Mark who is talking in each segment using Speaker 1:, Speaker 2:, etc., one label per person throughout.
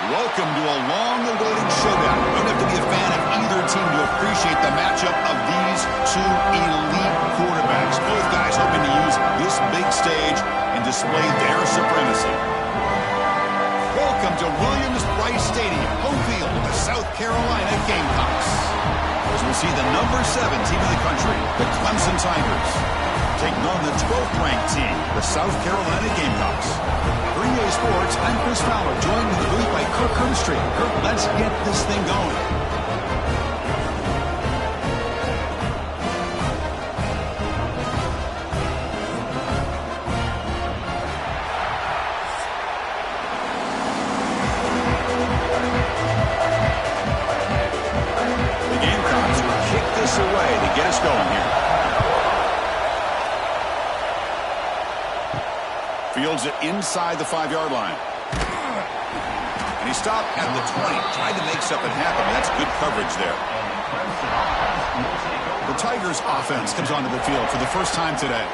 Speaker 1: Welcome to a long-awaited showdown. You don't have to be a fan of either team to appreciate the matchup of these two elite quarterbacks. Both guys hoping to use this big stage and display their supremacy. Welcome to Williams-Brice Stadium, home field of the South Carolina Gamecocks. As we see the number 7 team in the country, the Clemson Tigers, taking on the 12th-ranked team, the South Carolina Gamecocks. For EA Sports, I'm Chris Fowler, joined in the booth by Kirk Herbstreit. Kirk, let's get this thing going. The Gamecocks will kick this away to get us going here. Fields it inside the 5-yard line. And he stopped at the 20, tried to make something happen. That's good coverage there. The Tigers offense comes onto the field for the first time today.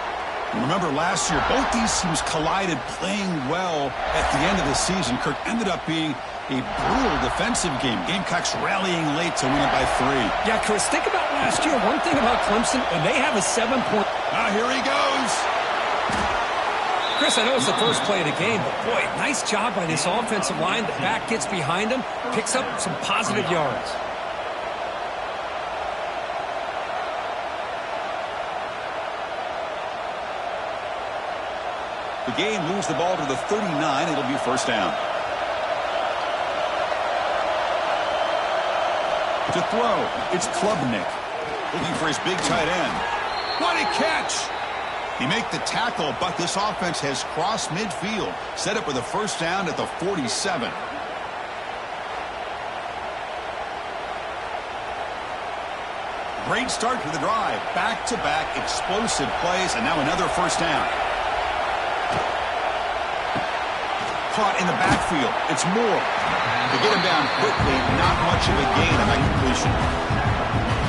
Speaker 1: Remember last year, both these teams collided playing well at the end of the season. Kirk ended up being a brutal defensive game. Gamecocks rallying late to win it by 3.
Speaker 2: Yeah, Chris, think about last year. One thing about Clemson, when they have a 7-point...
Speaker 1: Here he goes.
Speaker 2: Chris, I know it's the first play of the game, but boy, nice job by this offensive line. The back gets behind him, picks up some positive yards.
Speaker 1: The game moves the ball to the 39. It'll be first down. To throw, it's Klubnik, looking for his big tight end. What a catch! He made the tackle, but this offense has crossed midfield, set up with a first down at the 47. Great start to the drive. Back-to-back explosive plays, and now another first down. Caught in the backfield. It's Moore. To get him down quickly, not much of a gain on that completion.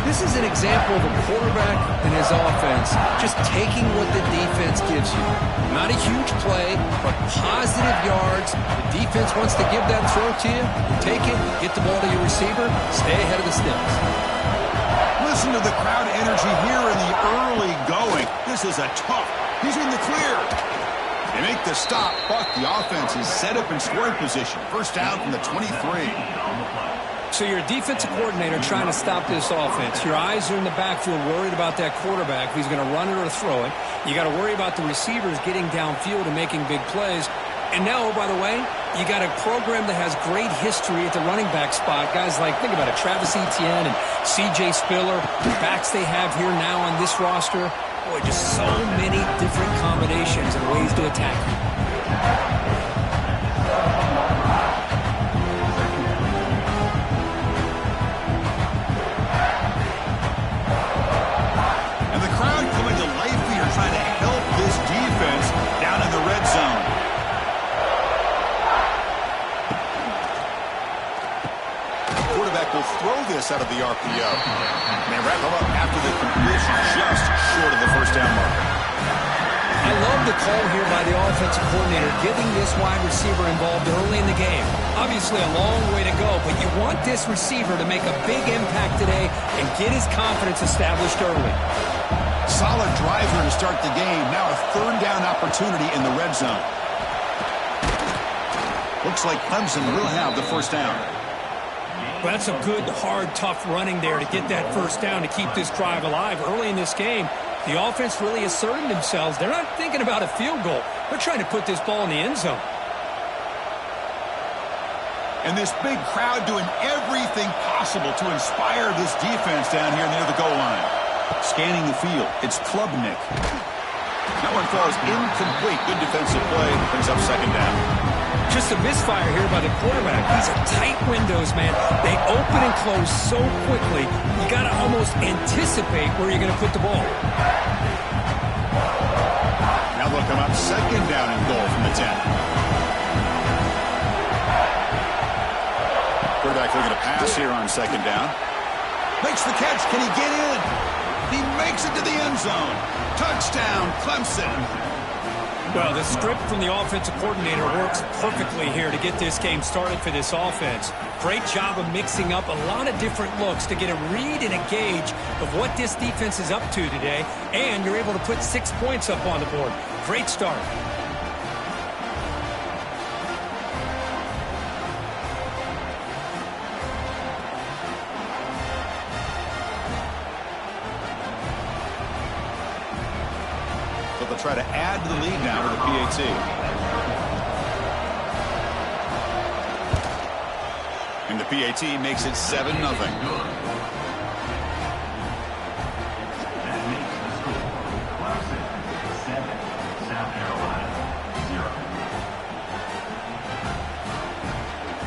Speaker 2: This is an example of a quarterback and his offense just taking what the defense gives you. Not a huge play, but positive yards. The defense wants to give that throw to you. You take it, get the ball to your receiver, stay ahead of the sticks.
Speaker 1: Listen to the crowd energy here in the early going. This is a tough. He's in the clear. They make the stop, but the offense is set up in scoring position. First down from the 23.
Speaker 2: So you're a defensive coordinator trying to stop this offense. Your eyes are in the backfield worried about that quarterback, if he's going to run it or throw it. You got to worry about the receivers getting downfield and making big plays. And now, oh, by the way, you got a program that has great history at the running back spot. Guys like, think about it, Travis Etienne and C.J. Spiller, the backs they have here now on this roster. Boy, just so many different combinations and ways to attack.
Speaker 1: And the crowd coming to life here, trying to help this defense down in the red zone. Quarterback will throw this out of the RPO. And they wrap him up after the completion, just short of the first down marker.
Speaker 2: I love the call here by the offensive coordinator, getting this wide receiver involved early in the game. Obviously a long way to go, but you want this receiver to make a big impact today and get his confidence established early.
Speaker 1: Solid drive here to start the game. Now a third down opportunity in the red zone. Looks like Clemson will have the first down.
Speaker 2: Well, that's a good, hard, tough running there to get that first down to keep this drive alive early in this game. The offense really asserted themselves. They're not thinking about a field goal. They're trying to put this ball in the end zone.
Speaker 1: And this big crowd doing everything possible to inspire this defense down here near the goal line. Scanning the field, it's Klubnik. That one falls incomplete. Good defensive play. Brings up second down.
Speaker 2: Just a misfire here by the quarterback. These are tight windows, man. They open and close so quickly. You got to almost anticipate where you're going to put the ball.
Speaker 1: Now they'll come up second down and goal from the 10. Quarterback looking to pass here on second down. Makes the catch. Can he get in? He makes it to the end zone. Touchdown, Clemson.
Speaker 2: Well, the script from the offensive coordinator works perfectly here to get this game started for this offense. Great job of mixing up a lot of different looks to get a read and a gauge of what this defense is up to today, and you're able to put 6 points up on the board. Great start.
Speaker 1: They'll try to add to the lead now with the PAT. And the PAT makes it 7-0.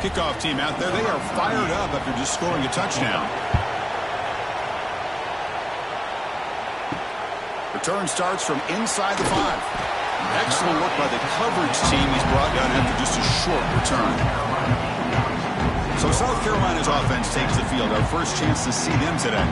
Speaker 1: Kickoff team out there. They are fired up after just scoring a touchdown. Return starts from inside the 5. Excellent work by the coverage team. He's brought down after just a short return. So South Carolina's offense takes the field. Our first chance to see them today.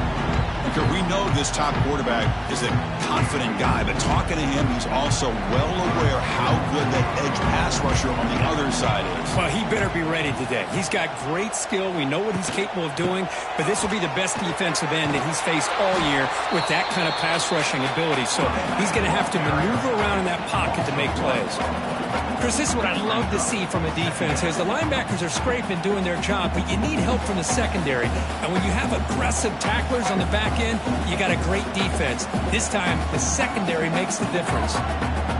Speaker 1: Because we know this top quarterback is a confident guy, but talking to him, he's also well aware how good that edge pass rusher on the other side is.
Speaker 2: Well, he better be ready today. He's got great skill. We know what he's capable of doing, but this will be the best defensive end that he's faced all year with that kind of pass rushing ability. So he's going to have to maneuver around in that pocket to make plays. Chris, this is what I love to see from a defense is the linebackers are scraping, doing their job, but you need help from the secondary. And when you have aggressive tacklers on the back end, you got a great defense. This time, the secondary makes the difference.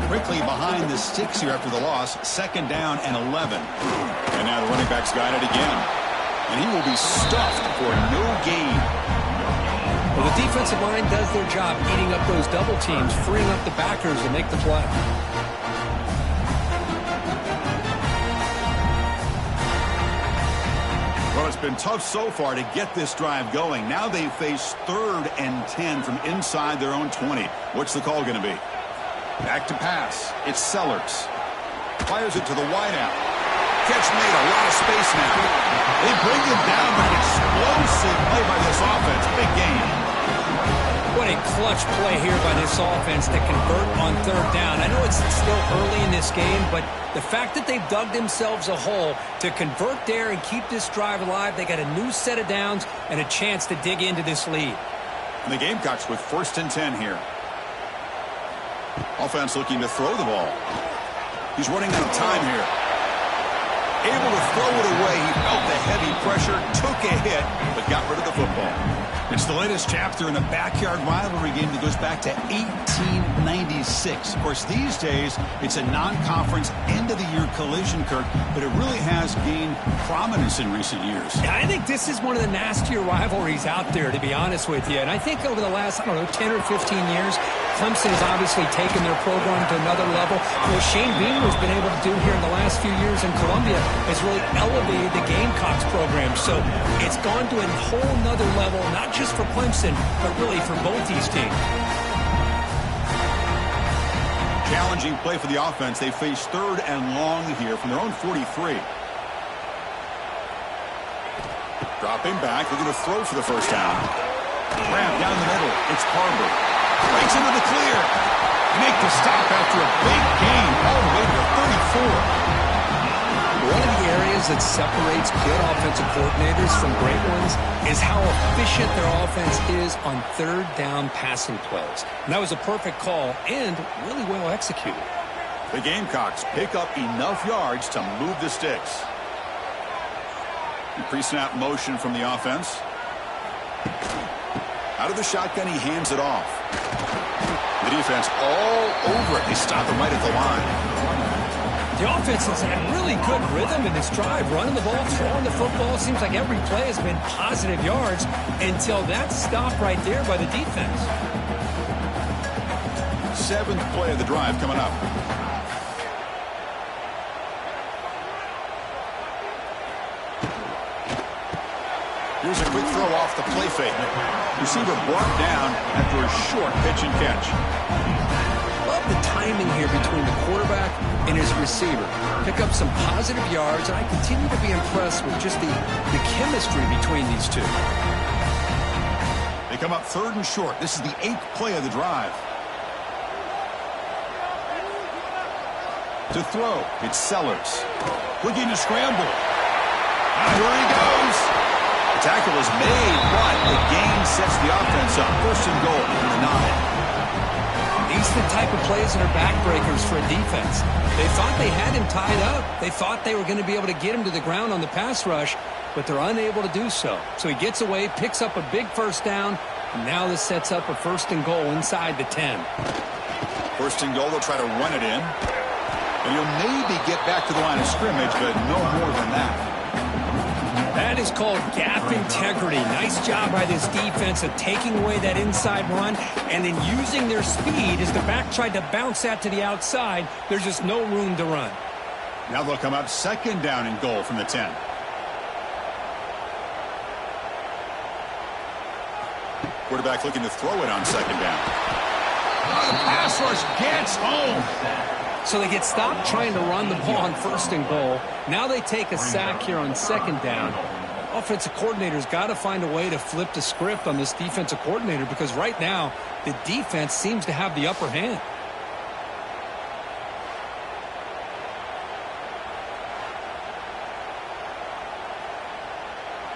Speaker 1: Quickly behind the sticks here after the loss, 2nd down and 11. And now the running back's got it again. And he will be stuffed for no gain.
Speaker 2: Well, the defensive line does their job eating up those double teams, freeing up the backers to make the play.
Speaker 1: Well, it's been tough so far to get this drive going. Now they face 3rd and 10 from inside their own 20. What's the call going to be? Back to pass. It's Sellers. Fires it to the wideout. Catch made. A lot of space now. They bring him down, but an explosive play by this offense. Big game.
Speaker 2: What a clutch play here by this offense to convert on 3rd down. I know it's still early in this game, but the fact that they've dug themselves a hole to convert there and keep this drive alive, they got a new set of downs and a chance to dig into this lead.
Speaker 1: And the Gamecocks with 1st and 10 here. Offense looking to throw the ball. He's running out of time here. Able to throw it away. He felt the heavy pressure, took a hit, but got rid of the football. It's the latest chapter in a backyard rivalry game that goes back to 1896. Of course, these days, it's a non-conference end-of-the-year collision, Kirk, but it really has gained prominence in recent years.
Speaker 2: Yeah, I think this is one of the nastier rivalries out there, to be honest with you. And I think over the last, 10 or 15 years, Clemson has obviously taken their program to another level. What Shane Beamer has been able to do here in the last few years in Columbia has really elevated the Gamecocks program. So it's gone to a whole nother level, not just for Clemson, but really for both these teams.
Speaker 1: Challenging play for the offense. They face 3rd and long here from their own 43. Dropping back. They're going to throw for the 1st down. Grab down the middle. It's Harbor. Breaks into the clear. Make the stop after a big gain all the way to the 34.
Speaker 2: One of the areas that separates good offensive coordinators from great ones is how efficient their offense is on 3rd down passing plays. And that was a perfect call and really well executed.
Speaker 1: The Gamecocks pick up enough yards to move the sticks. Pre-snap motion from the offense. Out of the shotgun, he hands it off. The defense all over it. They stop him right at the line.
Speaker 2: The offense has had really good rhythm in this drive, running the ball, throwing the football. Seems like every play has been positive yards until that stop right there by the defense.
Speaker 1: 7th play of the drive coming up. Here's a quick throw off the play fake. Receiver brought down after a short pitch and catch.
Speaker 2: Love the timing here between the quarterback and his receiver. Pick up some positive yards, and I continue to be impressed with just the chemistry between these two.
Speaker 1: They come up 3rd and short. This is the 8th play of the drive. To throw, it's Sellers. Looking to scramble. Here he goes. The tackle is made, but the gain sets the offense up. First and goal from the 9.
Speaker 2: These are the type of plays that are backbreakers for a defense. They thought they had him tied up. They thought they were going to be able to get him to the ground on the pass rush, but they're unable to do so. So he gets away, picks up a big first down, and now this sets up a first and goal inside the 10.
Speaker 1: First and goal, they'll try to run it in. And he'll maybe get back to the line of scrimmage, but no more than that.
Speaker 2: That is called gap integrity. Nice job by this defense of taking away that inside run and then using their speed as the back tried to bounce that to the outside. There's just no room to run.
Speaker 1: Now they'll come up second down and goal from the 10. Quarterback looking to throw it on second down. The pass rush gets home.
Speaker 2: So they get stopped trying to run the ball on first and goal. Now they take a sack here on second down. Offensive coordinator's got to find a way to flip the script on this defensive coordinator because right now the defense seems to have the upper hand.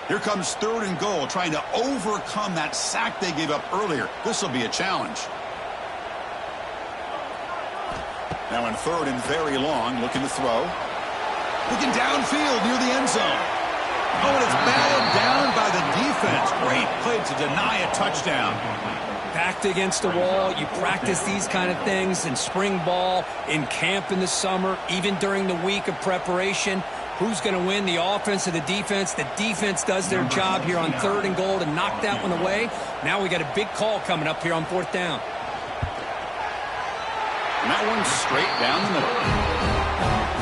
Speaker 1: Here comes third and goal, trying to overcome that sack they gave up earlier. This will be a challenge. Now in third and very long, looking to throw. Looking downfield near the end zone. Oh, and it's batted down by the defense. Great play to deny a touchdown.
Speaker 2: Backed against the wall. You practice these kind of things in spring ball, in camp in the summer, even during the week of preparation. Who's going to win, the offense or the defense? The defense does their job here on third and goal to knock that one away. Now we got a big call coming up here on fourth down.
Speaker 1: And that one's straight down the middle.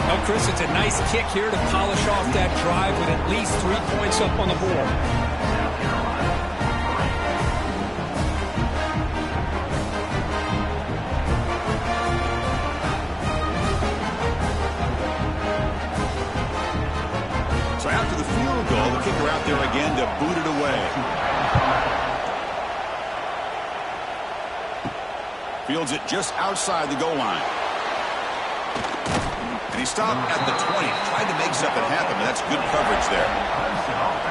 Speaker 2: Oh, Chris, it's a nice kick here to polish off that drive with at least 3 points up on the board.
Speaker 1: So after the field goal, the kicker out there again to boot it away. Fields it just outside the goal line. And he stopped at the 20. Tried to make something happen, but that's good coverage there.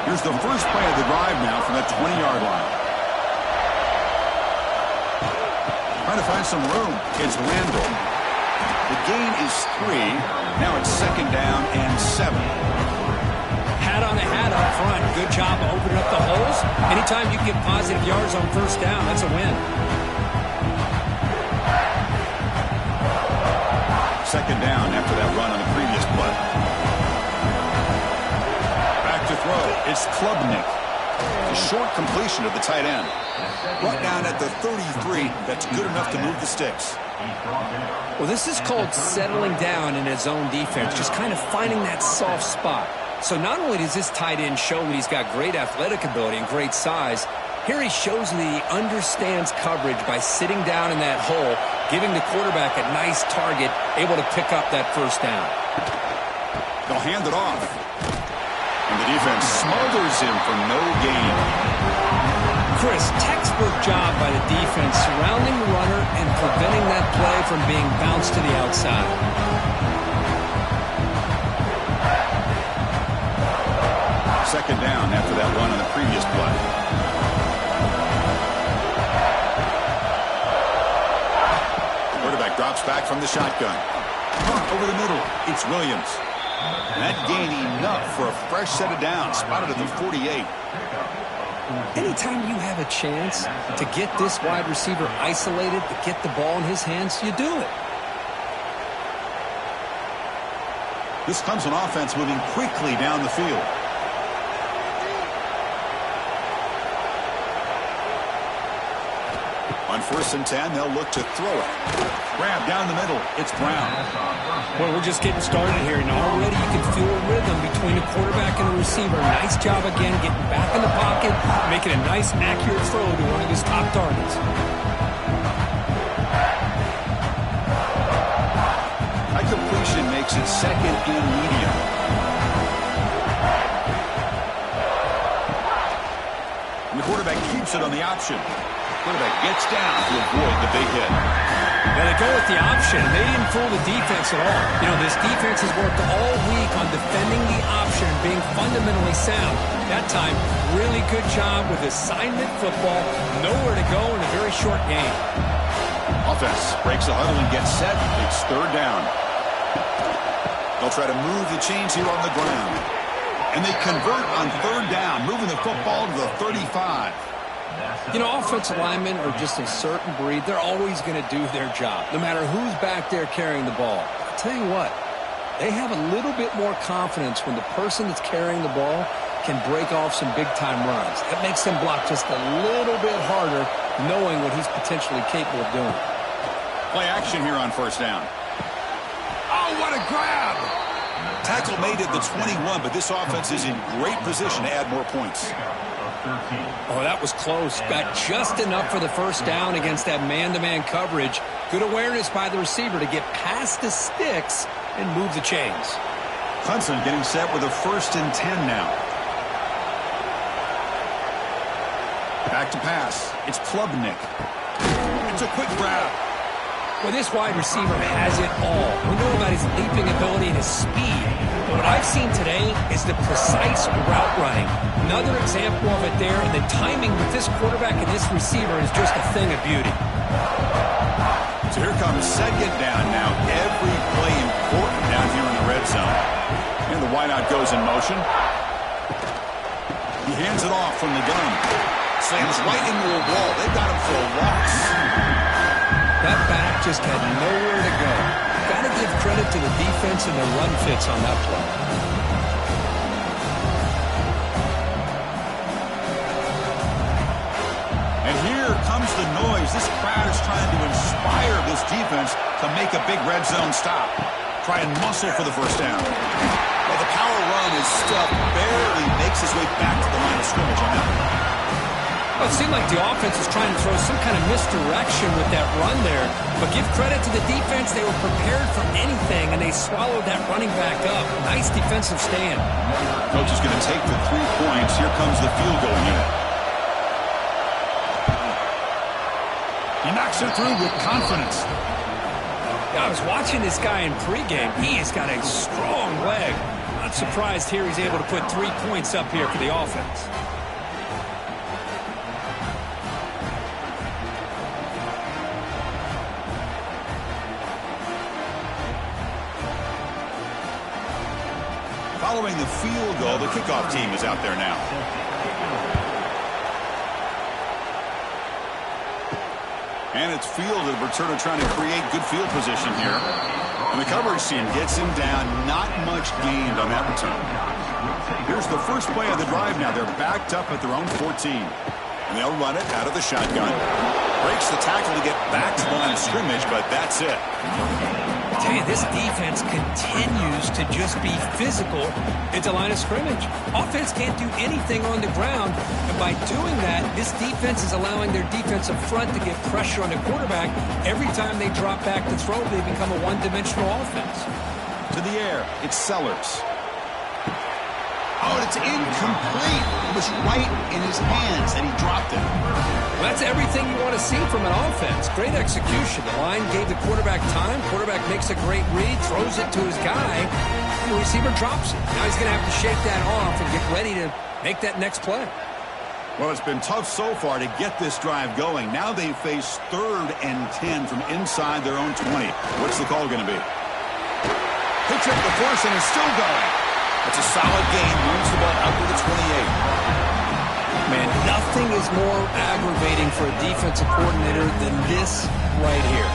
Speaker 1: Here's the first play of the drive now from the 20-yard line. Trying to find some room. It's Randall. The gain is 3. Now it's second down and 7.
Speaker 2: Hat on a hat up front. Good job of opening up the holes. Anytime you get positive yards on first down, that's a win.
Speaker 1: Second down after that run on the previous play. Back to throw. It's Klubnik. A short completion of the tight end. Brought down at the 33. That's good enough to move the sticks.
Speaker 2: Well, this is called settling down in his own defense, just kind of finding that soft spot. So not only does this tight end show that he's got great athletic ability and great size, here he shows that he understands coverage by sitting down in that hole, giving the quarterback a nice target, able to pick up that first down.
Speaker 1: They'll hand it off. And the defense smothers him for no gain.
Speaker 2: Chris, textbook job by the defense surrounding the runner and preventing that play from being bounced to the outside.
Speaker 1: Second down after that run on the previous play. Quarterback drops back from the shotgun. Over the middle, it's Williams. And that gain enough for a fresh set of downs, spotted at the 48.
Speaker 2: Anytime you have a chance to get this wide receiver isolated, to get the ball in his hands, you do it.
Speaker 1: This Clemson offense moving quickly down the field. On 1st and 10, they'll look to throw it. Grab down the middle. It's Brown.
Speaker 2: Well, we're just getting started here, and already you can feel a rhythm between the quarterback and the receiver. Nice job again getting back in the pocket, making a nice, accurate throw to one of his top targets.
Speaker 1: That completion makes it second and medium. And the quarterback keeps it on the option. Quarterback gets down to avoid the big hit.
Speaker 2: Yeah, they go with the option, and they didn't fool the defense at all. You know, this defense has worked all week on defending the option and being fundamentally sound. That time, really good job with assignment football. Nowhere to go in a very short game.
Speaker 1: Offense breaks the huddle and gets set. It's third down. They'll try to move the chains here on the ground. And they convert on third down, moving the football to the 35.
Speaker 2: You know, offensive linemen are just a certain breed. They're always going to do their job, no matter who's back there carrying the ball. I'll tell you what, they have a little bit more confidence when the person that's carrying the ball can break off some big-time runs. That makes them block just a little bit harder, knowing what he's potentially capable of doing.
Speaker 1: Play action here on first down. Oh, what a grab! Tackle made at the 21, but this offense is in great position to add more points.
Speaker 2: Oh, that was close. Got just enough for the first down against that man-to-man coverage. Good awareness by the receiver to get past the sticks and move the chains.
Speaker 1: Clemson getting set with a 1st and 10 now. Back to pass. It's Klubnik. It's a quick grab.
Speaker 2: Well, this wide receiver has it all. We know about his leaping ability and his speed. But what I've seen today is the precise route running. Another example of it there, and the timing with this quarterback and this receiver is just a thing of beauty.
Speaker 1: So here comes second down now. Every play important down here in the red zone. And the wideout goes in motion. He hands it off from the gun. Slams right into a wall. They've got him for a loss.
Speaker 2: That back just had nowhere to go. Got to give credit to the defense and the run fits on that play.
Speaker 1: And here comes the noise. This crowd is trying to inspire this defense to make a big red zone stop. Try and muscle for the first down. Well, the power run is stuffed. Barely makes his way back to the line of scrimmage on that one.
Speaker 2: Well, it seemed like the offense was trying to throw some kind of misdirection with that run there. But give credit to the defense. They were prepared for anything, and they swallowed that running back up. Nice defensive stand.
Speaker 1: Coach is going to take the 3 points. Here comes the field goal unit. He knocks it through with confidence.
Speaker 2: Yeah, I was watching this guy in pregame. He has got a strong leg. Not surprised here he's able to put 3 points up here for the offense.
Speaker 1: Following the field goal, the kickoff team is out there now. And it's fielded. Returner trying to create good field position here. And the coverage team gets him down. Not much gained on that return. Here's the first play of the drive now. They're backed up at their own 14. And they'll run it out of the shotgun. Breaks the tackle to get back to the line of scrimmage, but that's it.
Speaker 2: I tell you, this defense continues to just be physical at the line of scrimmage. Offense can't do anything on the ground, and by doing that, this defense is allowing their defensive front to get pressure on the quarterback. Every time they drop back to throw, they become a one-dimensional offense.
Speaker 1: To the air, it's Sellers. Oh, it's incomplete. It was right in his hands, and he dropped it.
Speaker 2: Well, that's everything you want to see from an offense. Great execution. The line gave the quarterback time. Quarterback makes a great read, throws it to his guy, and the receiver drops it. Now he's going to have to shake that off and get ready to make that next play.
Speaker 1: Well, it's been tough so far to get this drive going. Now they face 3rd and 10 from inside their own 20. What's the call going to be? He took the force and is still going. It's a solid gain. Moves the ball out to the 28.
Speaker 2: Man, nothing is more aggravating for a defensive coordinator than this right here.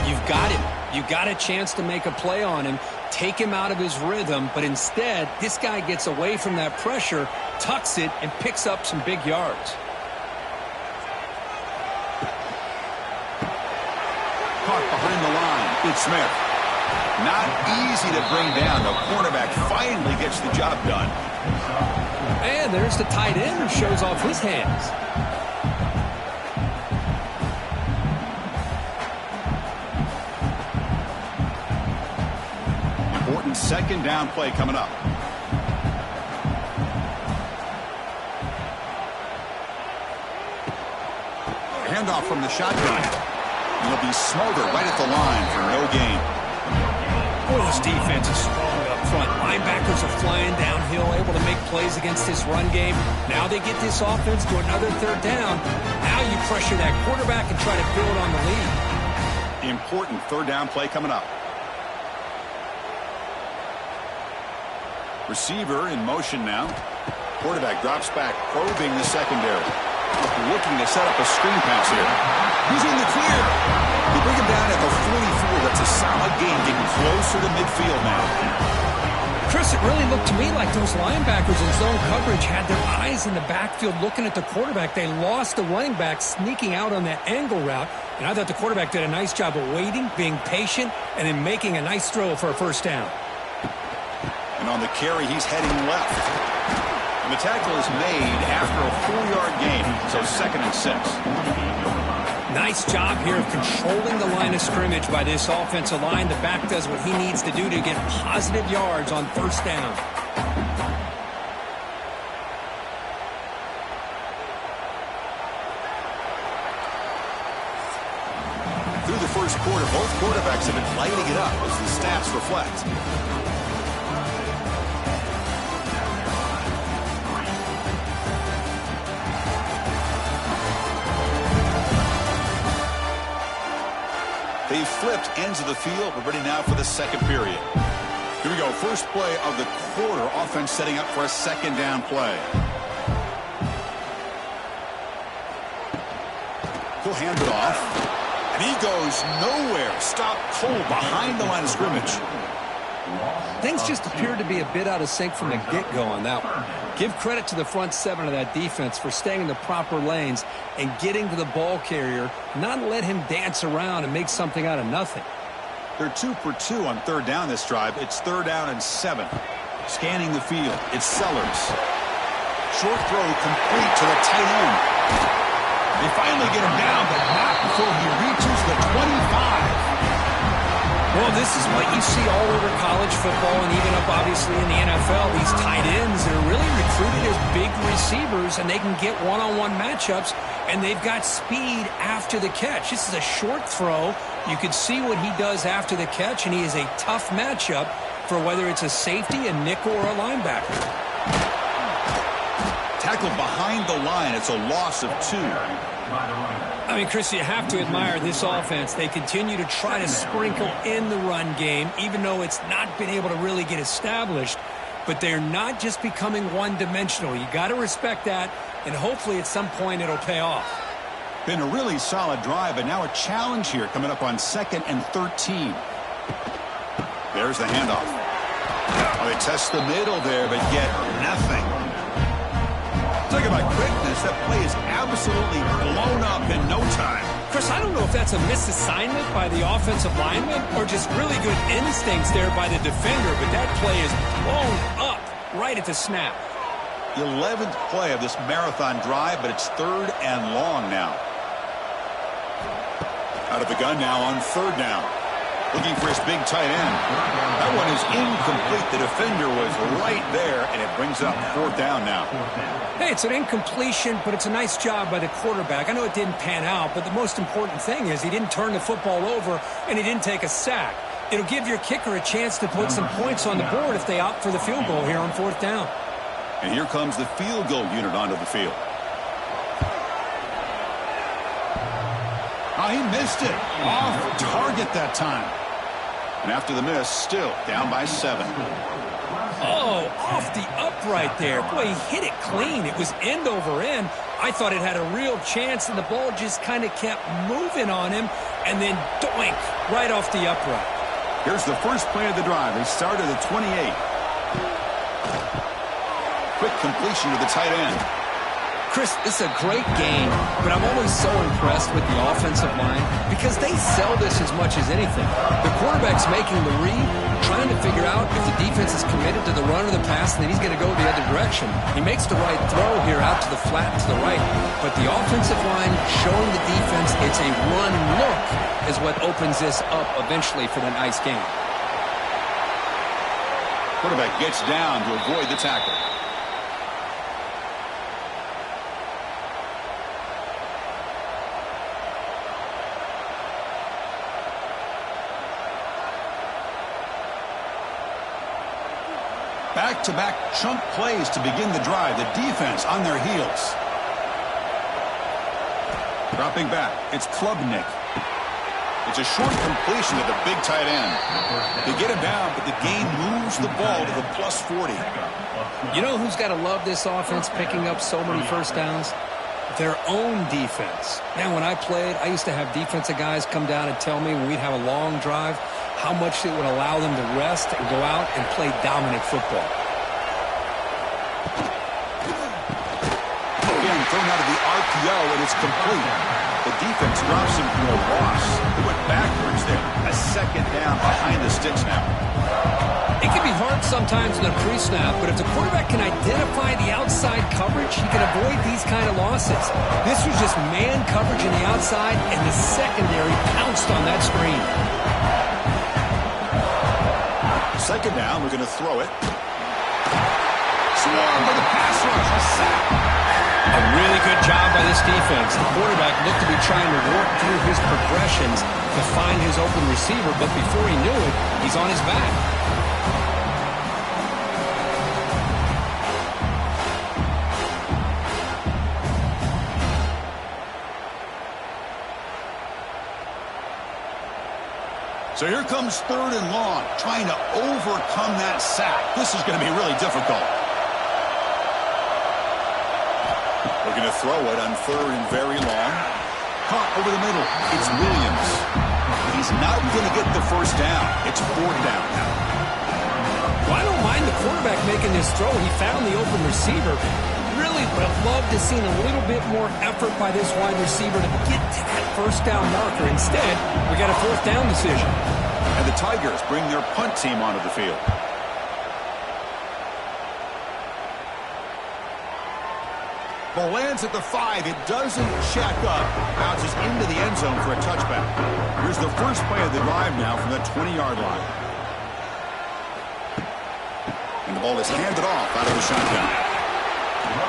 Speaker 2: You've got him. You've got a chance to make a play on him, take him out of his rhythm, but instead, this guy gets away from that pressure, tucks it, and picks up some big yards.
Speaker 1: Caught behind the line. It's Smith. Not easy to bring down. The cornerback finally gets the job done.
Speaker 2: And there's the tight end who shows off his hands.
Speaker 1: Important second down play coming up. Handoff from the shotgun. He'll be smothered right at the line for no gain.
Speaker 2: Boy, this defense is strong up front. Linebackers are flying downhill, able to make plays against this run game. Now they get this offense to another third down. Now you pressure that quarterback and try to build on the lead.
Speaker 1: Important third down play coming up. Receiver in motion now. Quarterback drops back, probing the secondary. Looking to set up a screen pass here. He's in the clear. They bring him down at the 44. That's a solid gain, getting closer to midfield now.
Speaker 2: Chris, it really looked to me like those linebackers in zone coverage had their eyes in the backfield looking at the quarterback. They lost the running back sneaking out on that angle route. And I thought the quarterback did a nice job of waiting, being patient, and then making a nice throw for a first down.
Speaker 1: And on the carry, he's heading left. And the tackle is made after a 4-yard gain, so 2nd and 6.
Speaker 2: Nice job here of controlling the line of scrimmage by this offensive line. The back does what he needs to do to get positive yards on first down.
Speaker 1: Through the first quarter, both quarterbacks have been lighting it up as the stats reflect. They flipped ends of the field. We're ready now for the second period. Here we go. First play of the quarter. Offense setting up for a second down play. He'll hand it off. And he goes nowhere. Stop cold behind the line of scrimmage.
Speaker 2: Things just appeared to be a bit out of sync from the get-go on that one. Give credit to the front seven of that defense for staying in the proper lanes and getting to the ball carrier, not let him dance around and make something out of nothing.
Speaker 1: They're 2 for 2 on third down this drive. It's 3rd down and 7. Scanning the field. It's Sellers. Short throw complete to the tight end. They finally get him down, but not before he reaches the 25.
Speaker 2: Well, this is what you see all over college football and even up, obviously, in the NFL. These tight ends that are really recruited as big receivers, and they can get one-on-one matchups, and they've got speed after the catch. This is a short throw. You can see what he does after the catch, and he is a tough matchup for whether it's a safety, a nickel, or a linebacker.
Speaker 1: Tackled behind the line. It's a loss of 2.
Speaker 2: I mean, Chris, you have to admire this offense. They continue to try to sprinkle in the run game, even though it's not been able to really get established. But they're not just becoming one-dimensional. You got to respect that, and hopefully at some point it'll pay off.
Speaker 1: Been a really solid drive, but now a challenge here coming up on 2nd and 13. There's the handoff. Oh, they test the middle there, but get nothing. Talk about quickness. That play is absolutely blown up in no time.
Speaker 2: Chris, I don't know if that's a misassignment by the offensive lineman or just really good instincts there by the defender, but that play is blown up right at the snap.
Speaker 1: The 11th play of this marathon drive, but it's 3rd and long now. Out of the gun now on 3rd down. Looking for his big tight end. That one is incomplete. The defender was right there, and it brings up 4th down now.
Speaker 2: Hey, it's an incompletion, but it's a nice job by the quarterback. I know it didn't pan out, but the most important thing is he didn't turn the football over, and he didn't take a sack. It'll give your kicker a chance to put some points on the board if they opt for the field goal here on 4th down.
Speaker 1: And here comes the field goal unit onto the field. Oh, he missed it. Off target that time. And after the miss, still down by 7.
Speaker 2: Oh, off the upright there. Boy, he hit it clean. It was end over end. I thought it had a real chance, and the ball just kind of kept moving on him, and then doink, right off the upright.
Speaker 1: Here's the first play of the drive. They start at the 28. Quick completion to the tight end.
Speaker 2: Chris, this is a great game, but I'm always so impressed with the offensive line because they sell this as much as anything. The quarterback's making the read, trying to figure out if the defense is committed to the run or the pass, and then he's going to go the other direction. He makes the right throw here out to the flat to the right, but the offensive line showing the defense it's a run look is what opens this up eventually for the nice game.
Speaker 1: Quarterback gets down to avoid the tackle. Back-to-back chunk plays to begin the drive. The defense on their heels. Dropping back, it's Klubnik. It's a short completion to the big tight end. They get him down, but the gain moves the ball to the plus 40.
Speaker 2: You know who's got to love this offense picking up so many first downs? Their own defense. Man, when I played, I used to have defensive guys come down and tell me when we'd have a long drive how much it would allow them to rest and go out and play dominant football.
Speaker 1: Again, thrown out of the RPO, and it's complete. The defense drops him for a loss. They went backwards there. A second down behind the sticks now.
Speaker 2: It can be hard sometimes in a pre-snap, but if the quarterback can identify the outside coverage, he can avoid these kind of losses. This was just man coverage in the outside, and the secondary pounced on that screen.
Speaker 1: Second down, we're going to throw it. Swarm for the pass rush. A sack.
Speaker 2: A really good job by this defense. The quarterback looked to be trying to work through his progressions to find his open receiver, but before he knew it, he's on his back.
Speaker 1: So here comes third and long, trying to overcome that sack. This is going to be really difficult. We're going to throw it on third and very long. Caught over the middle. It's Williams. He's not going to get the first down. It's fourth down now.
Speaker 2: Well, I don't mind the quarterback making this throw. He found the open receiver. Really would have loved to see a little bit more effort by this wide receiver to get to that first down marker. Instead, we got a fourth down decision.
Speaker 1: And the Tigers bring their punt team onto the field. Ball lands at the 5. It doesn't check up. Bounces into the end zone for a touchback. Here's the first play of the drive now from the 20-yard line. And the ball is handed off out of the shotgun.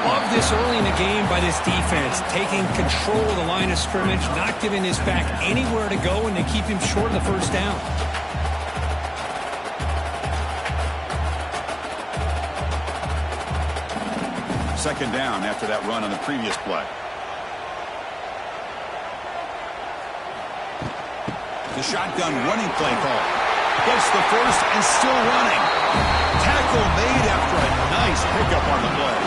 Speaker 2: Love this early in the game by this defense, taking control of the line of scrimmage, not giving his back anywhere to go, and they keep him short of the first down.
Speaker 1: Second down after that run on the previous play. The shotgun running play call. Gets the first and still running. Tackle made after a nice pickup on the play.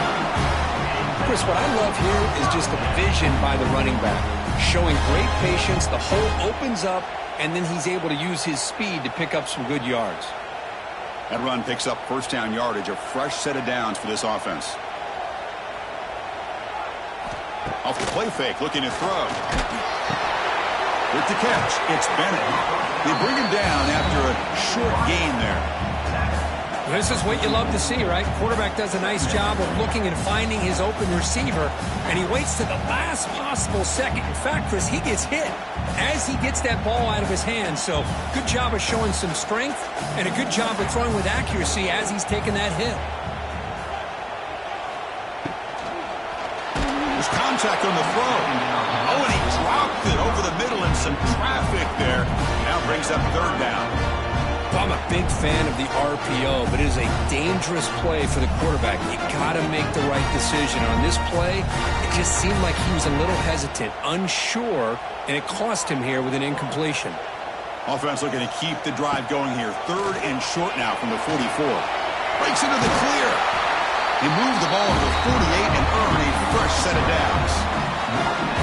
Speaker 2: Chris, what I love here is just the vision by the running back. Showing great patience, the hole opens up, and then he's able to use his speed to pick up some good yards.
Speaker 1: That run picks up first down yardage, a fresh set of downs for this offense. Off the play fake, looking to throw. With the catch, it's Bennett. They bring him down after a short gain there.
Speaker 2: This is what you love to see, right? Quarterback does a nice job of looking and finding his open receiver, and he waits to the last possible second. In fact, Chris, he gets hit as he gets that ball out of his hands. So good job of showing some strength and a good job of throwing with accuracy as he's taking that hit.
Speaker 1: There's contact on the throw. Oh, and he dropped it over the middle in some traffic there. Now brings up third down.
Speaker 2: I'm a big fan of the RPO, but it is a dangerous play for the quarterback. You got to make the right decision. On this play, it just seemed like he was a little hesitant, unsure, and it cost him here with an incompletion.
Speaker 1: Offense looking to keep the drive going here. Third and short now from the 44. Breaks into the clear. He moved the ball to the 48 and earned a fresh set of downs.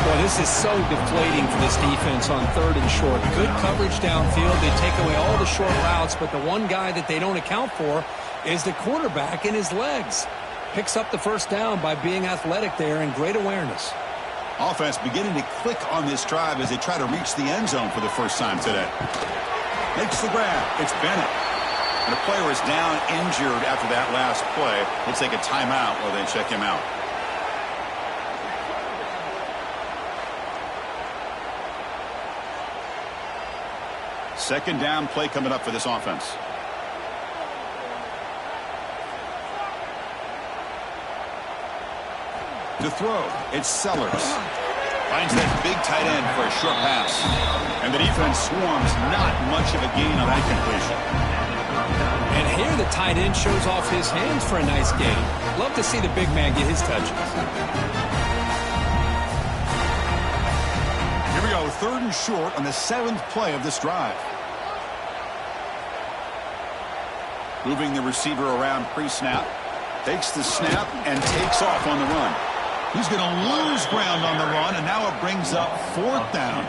Speaker 2: Well, this is so deflating for this defense on third and short. Good coverage downfield. They take away all the short routes, but the one guy that they don't account for is the quarterback and his legs. Picks up the first down by being athletic there and great awareness.
Speaker 1: Offense beginning to click on this drive as they try to reach the end zone for the first time today. Makes the grab. It's Bennett. And the player is down injured after that last play. Looks like a timeout while they check him out. Second down play coming up for this offense. To throw, it's Sellers. Finds that big tight end for a short pass. And the defense swarms, not much of a gain on that completion.
Speaker 2: And here the tight end shows off his hands for a nice gain. Love to see the big man get his touches.
Speaker 1: Here we go, 3rd and short on the 7th play of this drive. Moving the receiver around pre-snap. Takes the snap and takes off on the run. He's going to lose ground on the run, and now it brings up 4th down.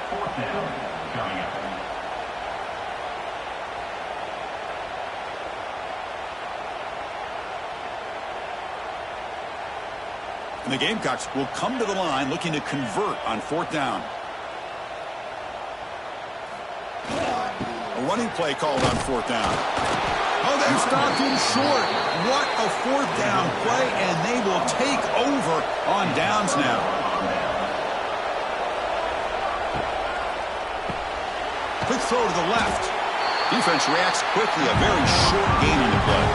Speaker 3: 4th down coming up.
Speaker 1: And the Gamecocks will come to the line looking to convert on 4th down. A running play called on 4th down. Oh, they've stopped him short. What a 4th down play, and they will take over on downs now. Quick throw to the left. Defense reacts quickly. A very short gain in the play.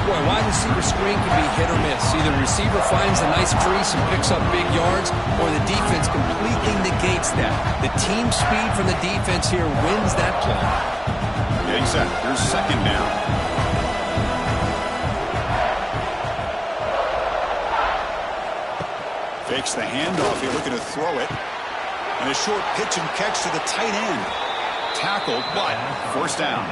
Speaker 2: Boy, wide receiver screen can be hit or miss. Either the receiver finds a nice crease and picks up big yards, or the defense completely negates that. The team speed from the defense here wins that play.
Speaker 1: Getting set. Here's 2nd down. Fakes the handoff here, looking to throw it. And a short pitch and catch to the tight end. Tackled, but 1st down.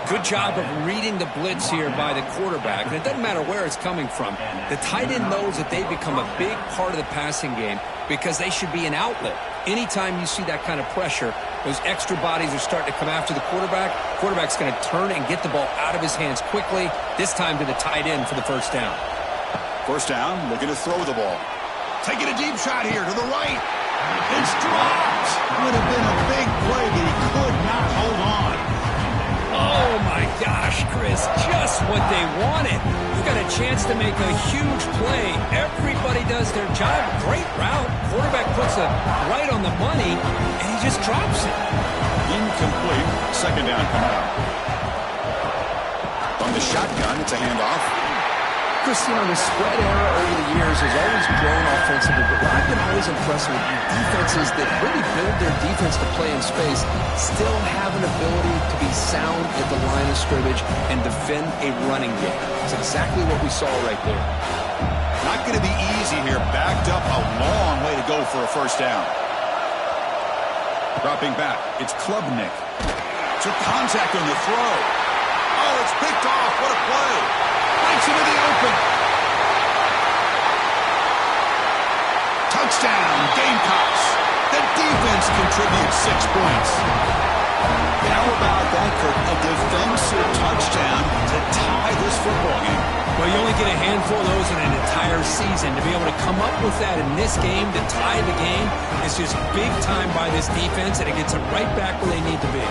Speaker 2: Good job of reading the blitz here by the quarterback. And it doesn't matter where it's coming from. The tight end knows that they become a big part of the passing game because they should be an outlet. Anytime you see that kind of pressure, those extra bodies are starting to come after the quarterback. Quarterback's going to turn and get the ball out of his hands quickly, this time to the tight end for the 1st down.
Speaker 1: 1st down, looking to throw the ball. Taking a deep shot here to the right. It's dropped. Would have been a big play, but he could not hold on.
Speaker 2: Oh, my gosh, Chris, just what they wanted. You got a chance to make a huge play. Everybody does their job. Great route. Quarterback puts it right on the money, and he just drops it.
Speaker 1: Incomplete. 2nd down coming up. From the shotgun, it's a handoff.
Speaker 2: Chris, you know, the spread era over the years has always grown offensively, but what I've been always impressed with defenses that really build their defense to play in space still have an ability to be sound at the line of scrimmage and defend a running game. It's exactly what we saw right there.
Speaker 1: Not going to be easy here. Backed up a long way to go for a 1st down. Dropping back. It's Klubnik. Took contact on the throw. Oh, it's picked off. What a play. Breaks into the open. Touchdown, Gamecocks. The defense contributes 6 points. How about that, Kirk? A defensive touchdown to tie this football game.
Speaker 2: Well, you only get a handful of those in an entire season. To be able to come up with that in this game, to tie the game, is just big time by this defense, and it gets them right back where they need to be.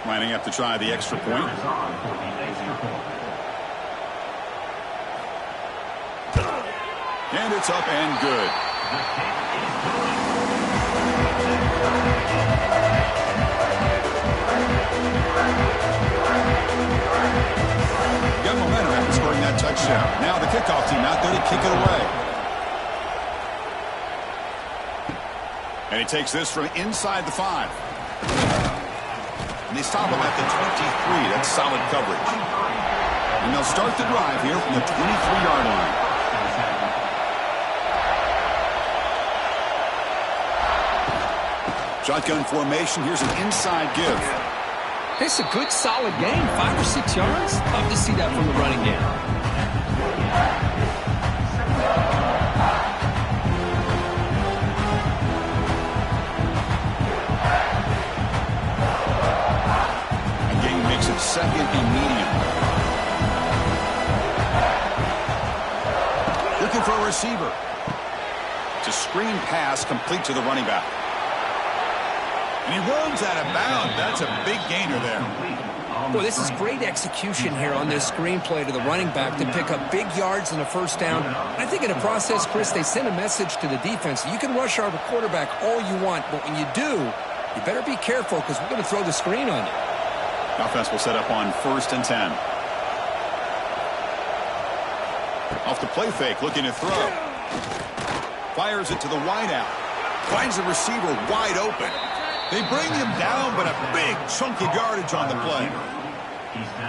Speaker 1: Lining up to try the extra point. And it's up and good. Got momentum after scoring that touchdown. Now the kickoff team out there to kick it away. And he takes this from inside the 5. And they stop him at the 23. That's solid coverage. And they'll start the drive here from the 23-yard line. Shotgun formation. Here's an inside give.
Speaker 2: It's a good, solid game. 5 or 6 yards. Love to see that from the running game.
Speaker 1: Makes it 2nd and medium. Looking for a receiver. It's a screen pass complete to the running back. And he runs out of bounds. That's a big gainer there.
Speaker 2: Boy, this is great execution here on this screenplay to the running back to pick up big yards and a first down. I think in the process, Chris, they send a message to the defense. You can rush our quarterback all you want, but when you do, you better be careful because we're going to throw the screen on you.
Speaker 1: Offense will set up on 1st and 10. Off the play fake, looking to throw. Fires it to the wideout. Finds the receiver wide open. They bring him down, but a big chunk of yardage on the play.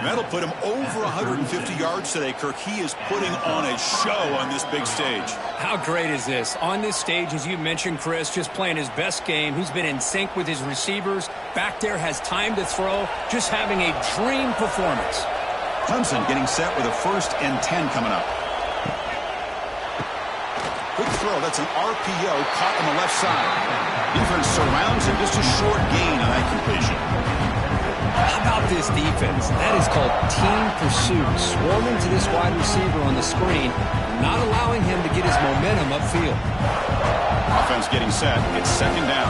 Speaker 1: That'll put him over 150 yards today, Kirk. He is putting on a show on this big stage.
Speaker 2: How great is this? On this stage, as you mentioned, Chris, just playing his best game. He's been in sync with his receivers. Back there, has time to throw. Just having a dream performance.
Speaker 1: Clemson getting set with a 1st and 10 coming up. Quick throw. That's an RPO caught on the left side. Defense surrounds him. Just a short gain on that completion.
Speaker 2: How about this defense? That is called team pursuit. Swarming to this wide receiver on the screen, not allowing him to get his momentum upfield.
Speaker 1: Offense getting set. It's 2nd down.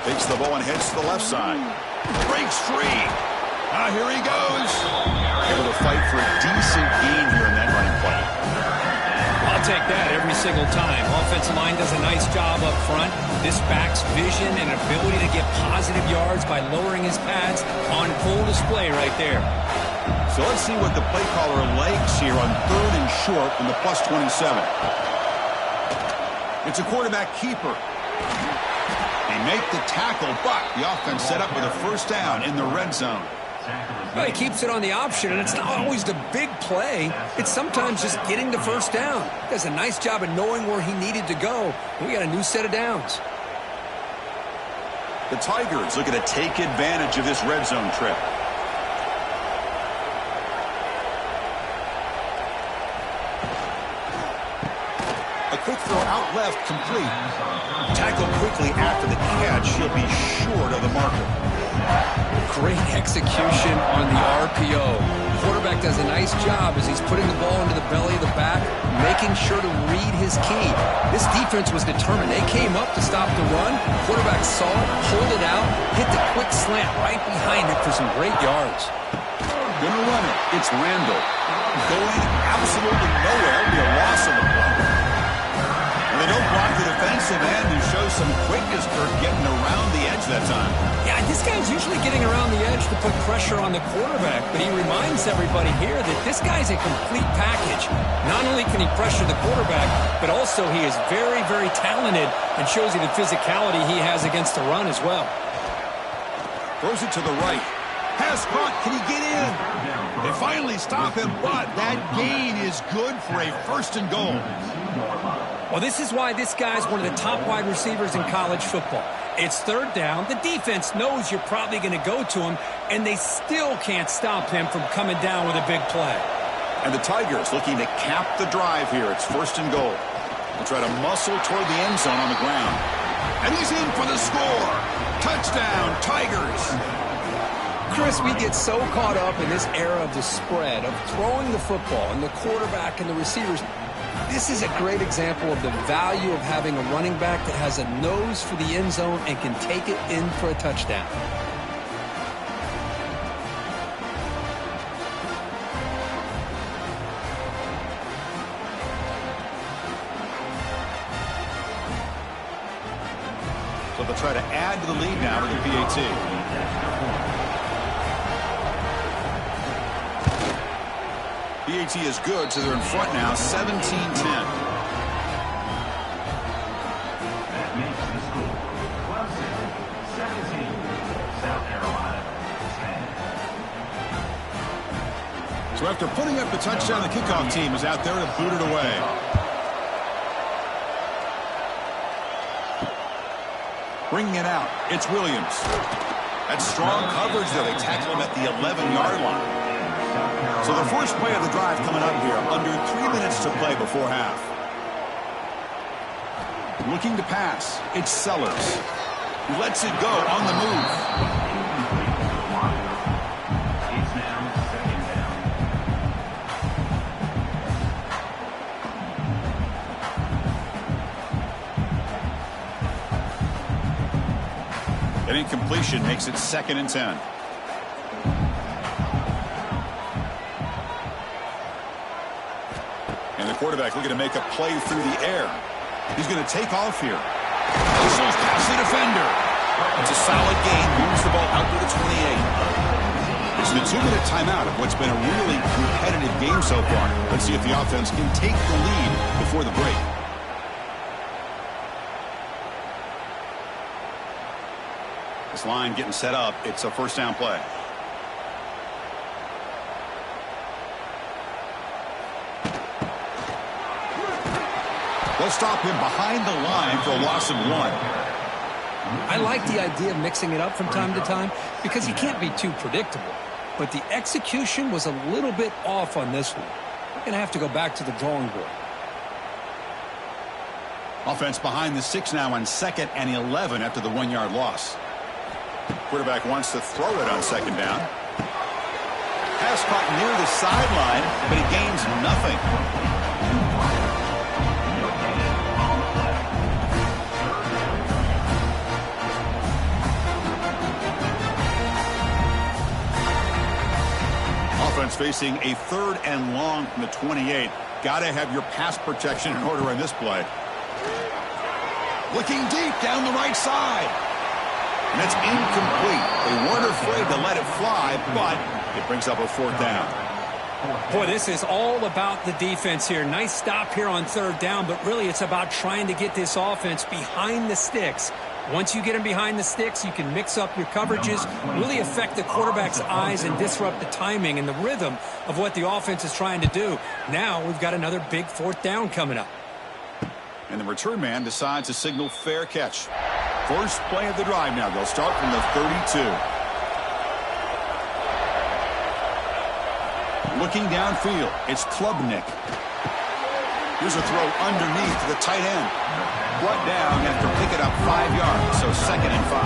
Speaker 1: Takes the ball and heads to the left side. Breaks free. Here he goes. Able to fight for a decent gain here in that running play.
Speaker 2: I'll take that every single time. Offensive line does a nice job up front. This back's vision and ability to get positive yards by lowering his pads on full display right there.
Speaker 1: So let's see what the play caller likes here on 3rd and short from the +27. It's a quarterback keeper. They make the tackle, but the offense set up with a 1st down in the red zone.
Speaker 2: Well, he keeps it on the option, and it's not always the big play. It's sometimes just getting the 1st down. He does a nice job of knowing where he needed to go. We got a new set of downs.
Speaker 1: The Tigers looking to take advantage of this red zone trip. A quick throw out left, complete. Tackled quickly after the catch. He'll be short of the marker.
Speaker 2: Great execution on the RPO. The quarterback does a nice job as he's putting the ball into the belly of the back, making sure to read his key. This defense was determined. They came up to stop the run. Quarterback saw it, pulled it out, hit the quick slant right behind it for some great yards.
Speaker 1: Gonna run it. It's Randall. Going absolutely nowhere. It'll be a loss of the play. They don't block the defensive end and show some quickness, Kirk, getting around the edge that time.
Speaker 2: Yeah, this guy's usually getting around the edge to put pressure on the quarterback, but he reminds everybody here that this guy's a complete package. Not only can he pressure the quarterback, but also he is very, very talented and shows you the physicality he has against the run as well.
Speaker 1: Throws it to the right. Pass caught. Can he get in? They finally stop him, but that gain is good for a 1st and goal.
Speaker 2: Well, this is why this guy's one of the top wide receivers in college football. It's 3rd down. The defense knows you're probably going to go to him, and they still can't stop him from coming down with a big play.
Speaker 1: And the Tigers looking to cap the drive here. It's 1st and goal. They'll try to muscle toward the end zone on the ground. And he's in for the score. Touchdown, Tigers.
Speaker 2: Chris, we get so caught up in this era of the spread, of throwing the football, and the quarterback and the receivers. This is a great example of the value of having a running back that has a nose for the end zone and can take it in for a touchdown.
Speaker 1: So they'll try to add to the lead now with the PAT. PAT is good, so they're in front now, 17-10.
Speaker 3: That makes the score. Clemson, 17. South Carolina, 10.
Speaker 1: So after putting up the touchdown, the kickoff team is out there to boot it away. Bringing it out, it's Williams. That's strong coverage there. They tackle him at the 11-yard line. So the first play of the drive coming up here, under 3 minutes to play before half. Looking to pass, it's Sellers. He lets it go on the move.
Speaker 3: It's now 2nd down.
Speaker 1: incompletion makes it 2nd and 10. And the quarterback looking to make a play through the air. He's going to take off here. Whistles past the defender. It's a solid gain. Moves the ball out to the 28. This is the 2-minute timeout of what's been a really competitive game so far. Let's see if the offense can take the lead before the break. This line getting set up. It's a 1st down play. They'll stop him behind the line for a loss of 1.
Speaker 2: I like the idea of mixing it up from time to time because you can't be too predictable. But the execution was a little bit off on this one. We're going to have to go back to the drawing board.
Speaker 1: Offense behind the 6 now on 2nd and 11 after the 1-yard loss. Quarterback wants to throw it on 2nd down. Pass caught near the sideline, but he gains nothing. Offense facing a 3rd and long from the 28. Got to have your pass protection in order on this play. Looking deep down the right side. And that's incomplete. They weren't afraid to let it fly, but it brings up a 4th down.
Speaker 2: Boy, this is all about the defense here. Nice stop here on 3rd down, but really it's about trying to get this offense behind the sticks. Once you get them behind the sticks, you can mix up your coverages, really affect the quarterback's eyes and disrupt the timing and the rhythm of what the offense is trying to do. Now we've got another big 4th down coming up.
Speaker 1: And the return man decides to signal fair catch. First play of the drive now. They'll start from the 32. Looking downfield, it's Klubnik. Here's a throw underneath to the tight end. Brought down after picking up 5 yards, so 2nd and 5.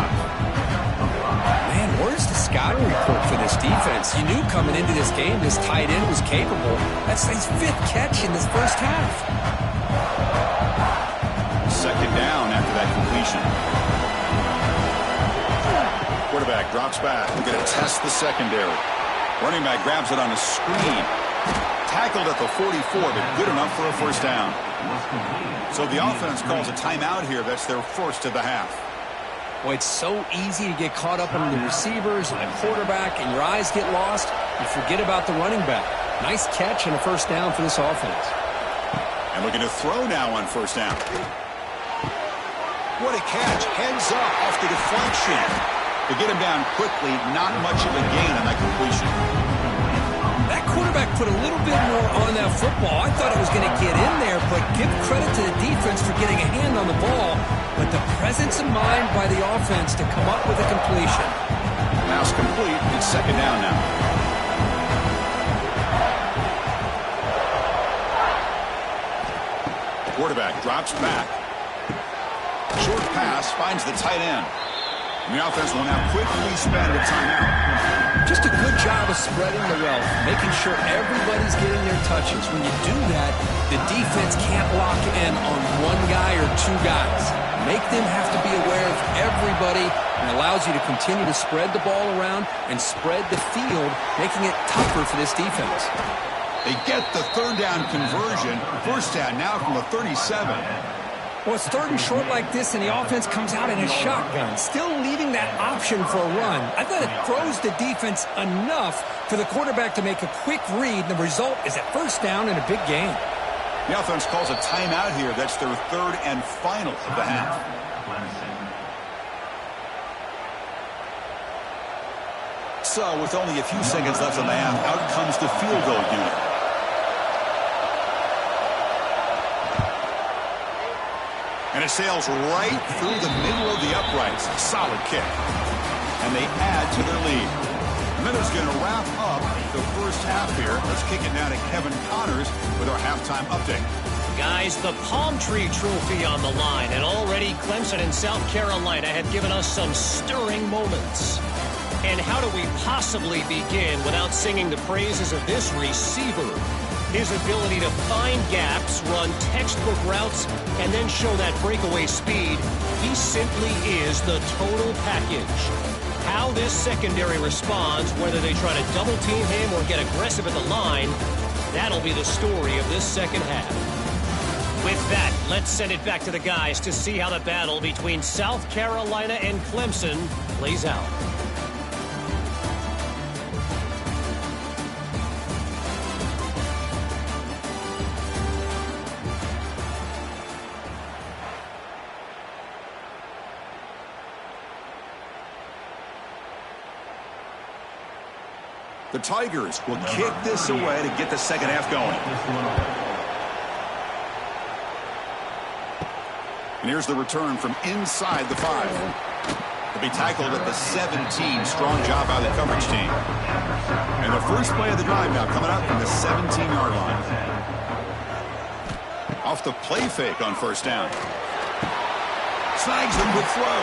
Speaker 2: Man, where's the scouting report for this defense? You knew coming into this game this tight end was capable. That's his 5th catch in this first half.
Speaker 1: 2nd down after that completion. Quarterback drops back. We're going to test the secondary. Running back grabs it on a screen. Tackled at the 44, but good enough for a 1st down. So the offense calls a timeout here. That's their 1st of the half.
Speaker 2: Well, it's so easy to get caught up on the receivers and the quarterback, and your eyes get lost. You forget about the running back. Nice catch and a 1st down for this offense.
Speaker 1: And looking to throw now on 1st down. What a catch. Heads up off the deflection. To get him down quickly, not much of a gain on that completion.
Speaker 2: That quarterback put a little bit more on that football. I thought it was going to get in there, but give credit to the defense for getting a hand on the ball. But the presence of mind by the offense to come up with a completion.
Speaker 1: Pass complete. It's 2nd down now. Quarterback drops back. Short pass finds the tight end. And the offense will now quickly spend a timeout.
Speaker 2: Just a good job of spreading the wealth, making sure everybody's getting their touches. When you do that, the defense can't lock in on 1 guy or 2 guys. Make them have to be aware of everybody, and allows you to continue to spread the ball around and spread the field, making it tougher for this defense.
Speaker 1: They get the 3rd down conversion. 1st down now from the 37.
Speaker 2: Well, it's 3rd and short like this, and the offense comes out in a shotgun, still leaving that option for a run. I thought it throws the defense enough for the quarterback to make a quick read, and the result is a 1st down in a big game.
Speaker 1: The offense calls a timeout here. That's their 3rd and final of the half. So, with only a few seconds left in the half, out comes the field goal unit. And it sails right through the middle of the uprights. Solid kick. And they add to their lead. Miller's going to wrap up the first half here. Let's kick it now to Kevin Connors with our halftime update.
Speaker 4: Guys, the Palm Tree Trophy on the line, and already Clemson and South Carolina have given us some stirring moments. And how do we possibly begin without singing the praises of this receiver? His ability to find gaps, run textbook routes, and then show that breakaway speed, he simply is the total package. How this secondary responds, whether they try to double team him or get aggressive at the line, that'll be the story of this second half. With that, let's send it back to the guys to see how the battle between South Carolina and Clemson plays out.
Speaker 1: The Tigers will kick this away to get the second half going. And here's the return from inside the 5. They'll be tackled at the 17. Strong job by the coverage team. And the first play of the drive now coming up from the 17-yard line. Off the play fake on first down. Snags him with throw.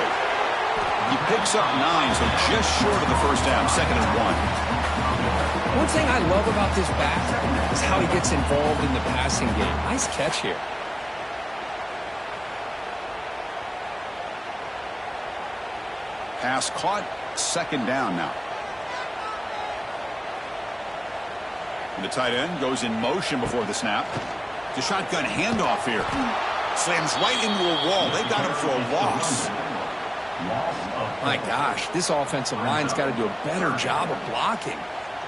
Speaker 1: He picks up 9, so just short of the first down. 2nd and 1.
Speaker 2: One thing I love about this back is how he gets involved in the passing game. Nice catch here.
Speaker 1: Pass caught, 2nd down now. And the tight end goes in motion before the snap. The shotgun handoff here. Slams right into a wall. They got him for a loss.
Speaker 2: My gosh, this offensive line's got to do a better job of blocking.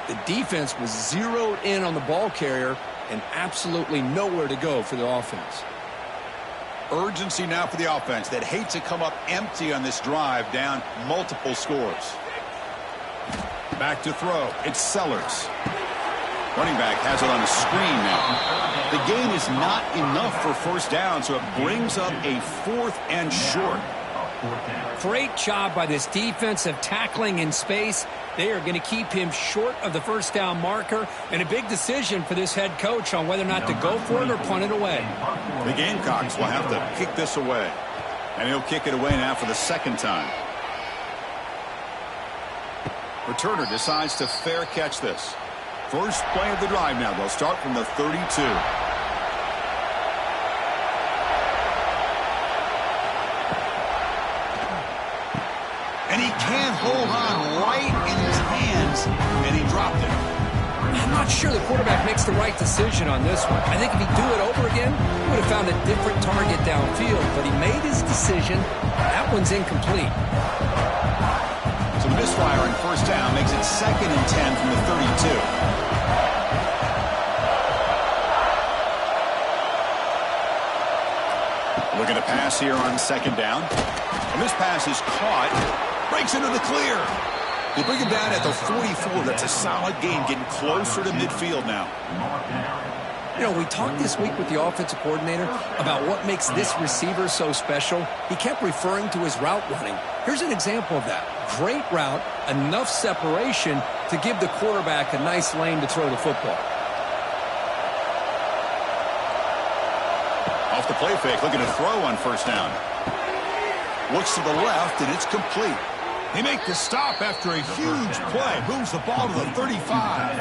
Speaker 2: The defense was zeroed in on the ball carrier and absolutely nowhere to go for the offense.
Speaker 1: Urgency now for the offense that hate to come up empty on this drive, down multiple scores. Back to throw. It's Sellers. Running back has it on a screen now. The gain is not enough for first down, so it brings up a 4th and short.
Speaker 2: Great job by this defensive tackling in space. They are going to keep him short of the first down marker, and a big decision for this head coach on whether or not to go for it or punt it away.
Speaker 1: The Gamecocks will have to kick this away, and he'll kick it away now for the 2nd time. Returner decides to fair catch this. First play of the drive now. They'll start from the 32. And he can't hold on right in his hands, and he dropped it.
Speaker 2: I'm not sure the quarterback makes the right decision on this one. I think if he'd do it over again, he would have found a different target downfield, but he made his decision. That one's incomplete.
Speaker 1: So misfire on first down makes it 2nd and 10 from the 32. Looking to pass here on 2nd down. And this pass is caught. Breaks into the clear. They bring him down at the 44. That's a solid game, getting closer to midfield now.
Speaker 2: You know, we talked this week with the offensive coordinator about what makes this receiver so special. He kept referring to his route running. Here's an example of that. Great route, enough separation to give the quarterback a nice lane to throw the football.
Speaker 1: Off the play fake, looking to throw on first down. Looks to the left, and it's complete. They make the stop after a huge play. Moves the ball to the 35.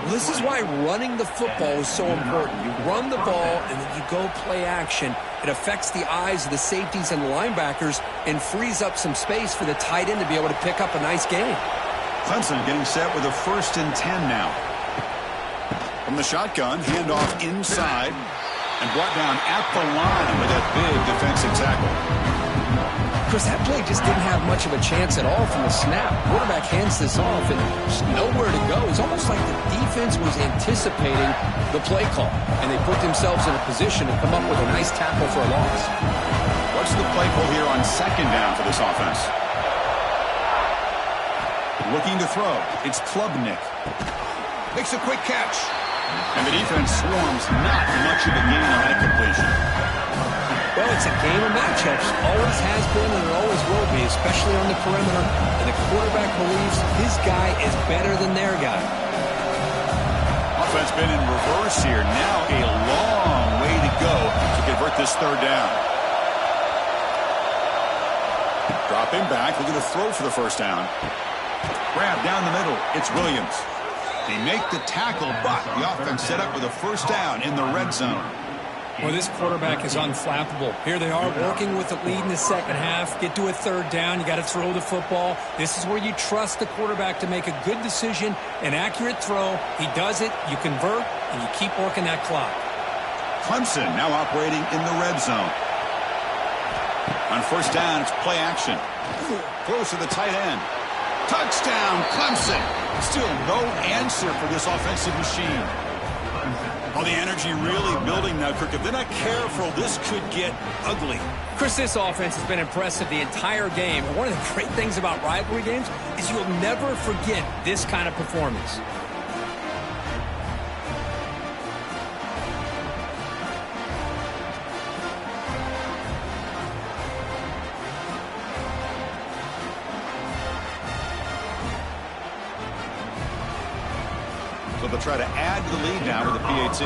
Speaker 2: Well, this is why running the football is so important. You run the ball, and then you go play action. It affects the eyes of the safeties and the linebackers and frees up some space for the tight end to be able to pick up a nice gain.
Speaker 1: Clemson getting set with a 1st and 10 now. From the shotgun, handoff inside, and brought down at the line with that big defensive tackle.
Speaker 2: Of course, that play just didn't have much of a chance at all from the snap. Quarterback hands this off, and there's nowhere to go. It's almost like the defense was anticipating the play call, and they put themselves in a position to come up with a nice tackle for a loss.
Speaker 1: What's the play call here on 2nd down for this offense? Looking to throw. It's Klubnik. Makes a quick catch. And the defense swarms, not much of a gain on that completion.
Speaker 2: Well, it's a game of matchups. Always has been and it always will be, especially on the perimeter. And the quarterback believes his guy is better than their guy.
Speaker 1: Offense been in reverse here. Now a long way to go to convert this 3rd down. Dropping back, looking to throw for the first down. Grab down the middle. It's Williams. They make the tackle, but the offense set up with a first down in the red zone.
Speaker 2: Well, this quarterback is unflappable. Here they are working with the lead in the second half. Get to a third down. You got to throw the football. This is where you trust the quarterback to make a good decision, an accurate throw. He does it, you convert, and you keep working that clock.
Speaker 1: Clemson now operating in the red zone. On first down, it's play action. Throws to the tight end. Touchdown, Clemson. Still no answer for this offensive machine. Well, the energy really building now, Kirk. If they're not careful, this could get ugly.
Speaker 2: Chris, this offense has been impressive the entire game. And one of the great things about rivalry games is you'll never forget this kind of performance.
Speaker 1: So they'll try to add to the lead now with the PAT.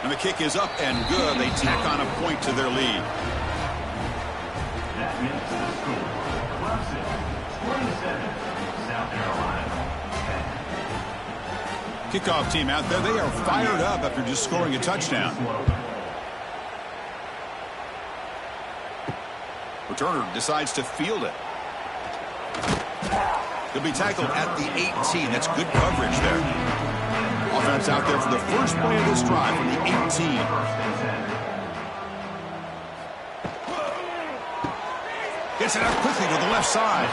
Speaker 1: And the kick is up and good. They tack on a point to their lead.
Speaker 3: That makes the score. Clemson 27, South Carolina 10.
Speaker 1: Kickoff team out there. They are fired up after just scoring a touchdown. Returner decides to field it. He'll be tackled at the 18. That's good coverage there. Offense out there for the first play of this drive from the 18. Gets it out quickly to the left side.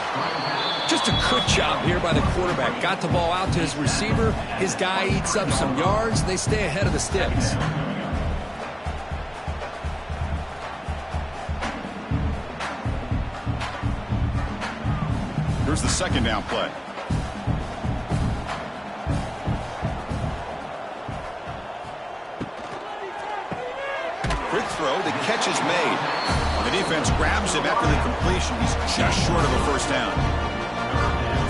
Speaker 2: Just a good job here by the quarterback. Got the ball out to his receiver. His guy eats up some yards. They stay ahead of the sticks.
Speaker 1: Here's the second down play. Quick throw. The catch is made. The defense grabs him after the completion. He's just short of a first down.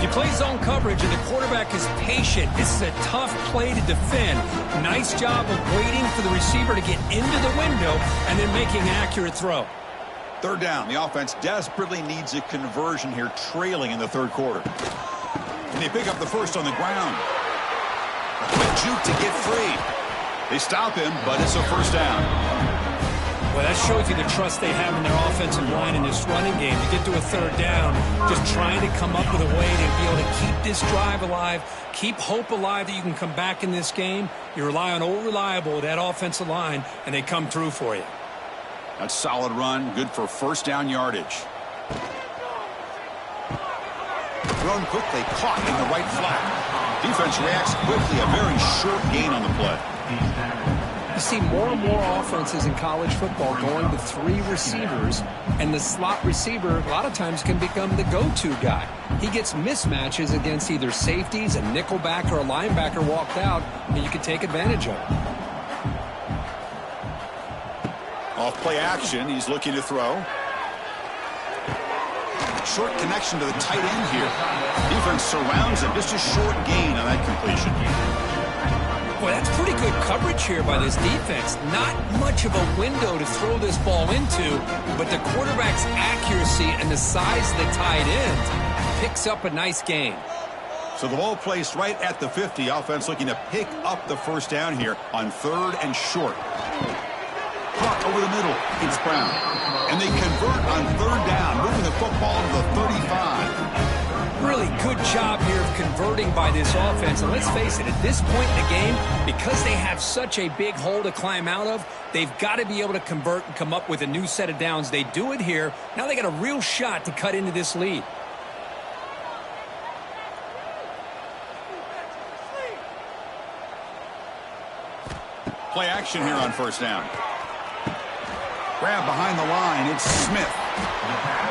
Speaker 2: You play zone coverage and the quarterback is patient. This is a tough play to defend. Nice job of waiting for the receiver to get into the window and then making an accurate throw.
Speaker 1: Third down. The offense desperately needs a conversion here, trailing in the third quarter. And they pick up the first on the ground. A quick juke to get free. They stop him, but it's a first down.
Speaker 2: Well, that shows you the trust they have in their offensive line in this running game. To get to a third down, just trying to come up with a way to be able to keep this drive alive, keep hope alive that you can come back in this game. You rely on old reliable, that offensive line, and they come through for you.
Speaker 1: That's a solid run, good for first down yardage. Thrown quickly, caught in the right flat. Defense reacts quickly, a very short gain on the play.
Speaker 2: You see more and more offenses in college football going to three receivers, and the slot receiver a lot of times can become the go-to guy. He gets mismatches against either safeties, a nickelback, or a linebacker walked out, and you can take advantage of it.
Speaker 1: Off play action, he's looking to throw. Short connection to the tight end here. Defense surrounds him, just a short gain on that completion.
Speaker 2: Boy, that's pretty good coverage here by this defense. Not much of a window to throw this ball into, but the quarterback's accuracy and the size of the tight end picks up a nice gain.
Speaker 1: So the ball placed right at the 50. Offense looking to pick up the first down here on third and short. Caught over the middle. It's Brown. And they convert on third down, moving the football to the 35.
Speaker 2: Really good job here of converting by this offense. And let's face it, at this point in the game, because they have such a big hole to climb out of, they've got to be able to convert and come up with a new set of downs. They do it here. Now they got a real shot to cut into this lead.
Speaker 1: Play action here on first down. Grab behind the line. It's Smith.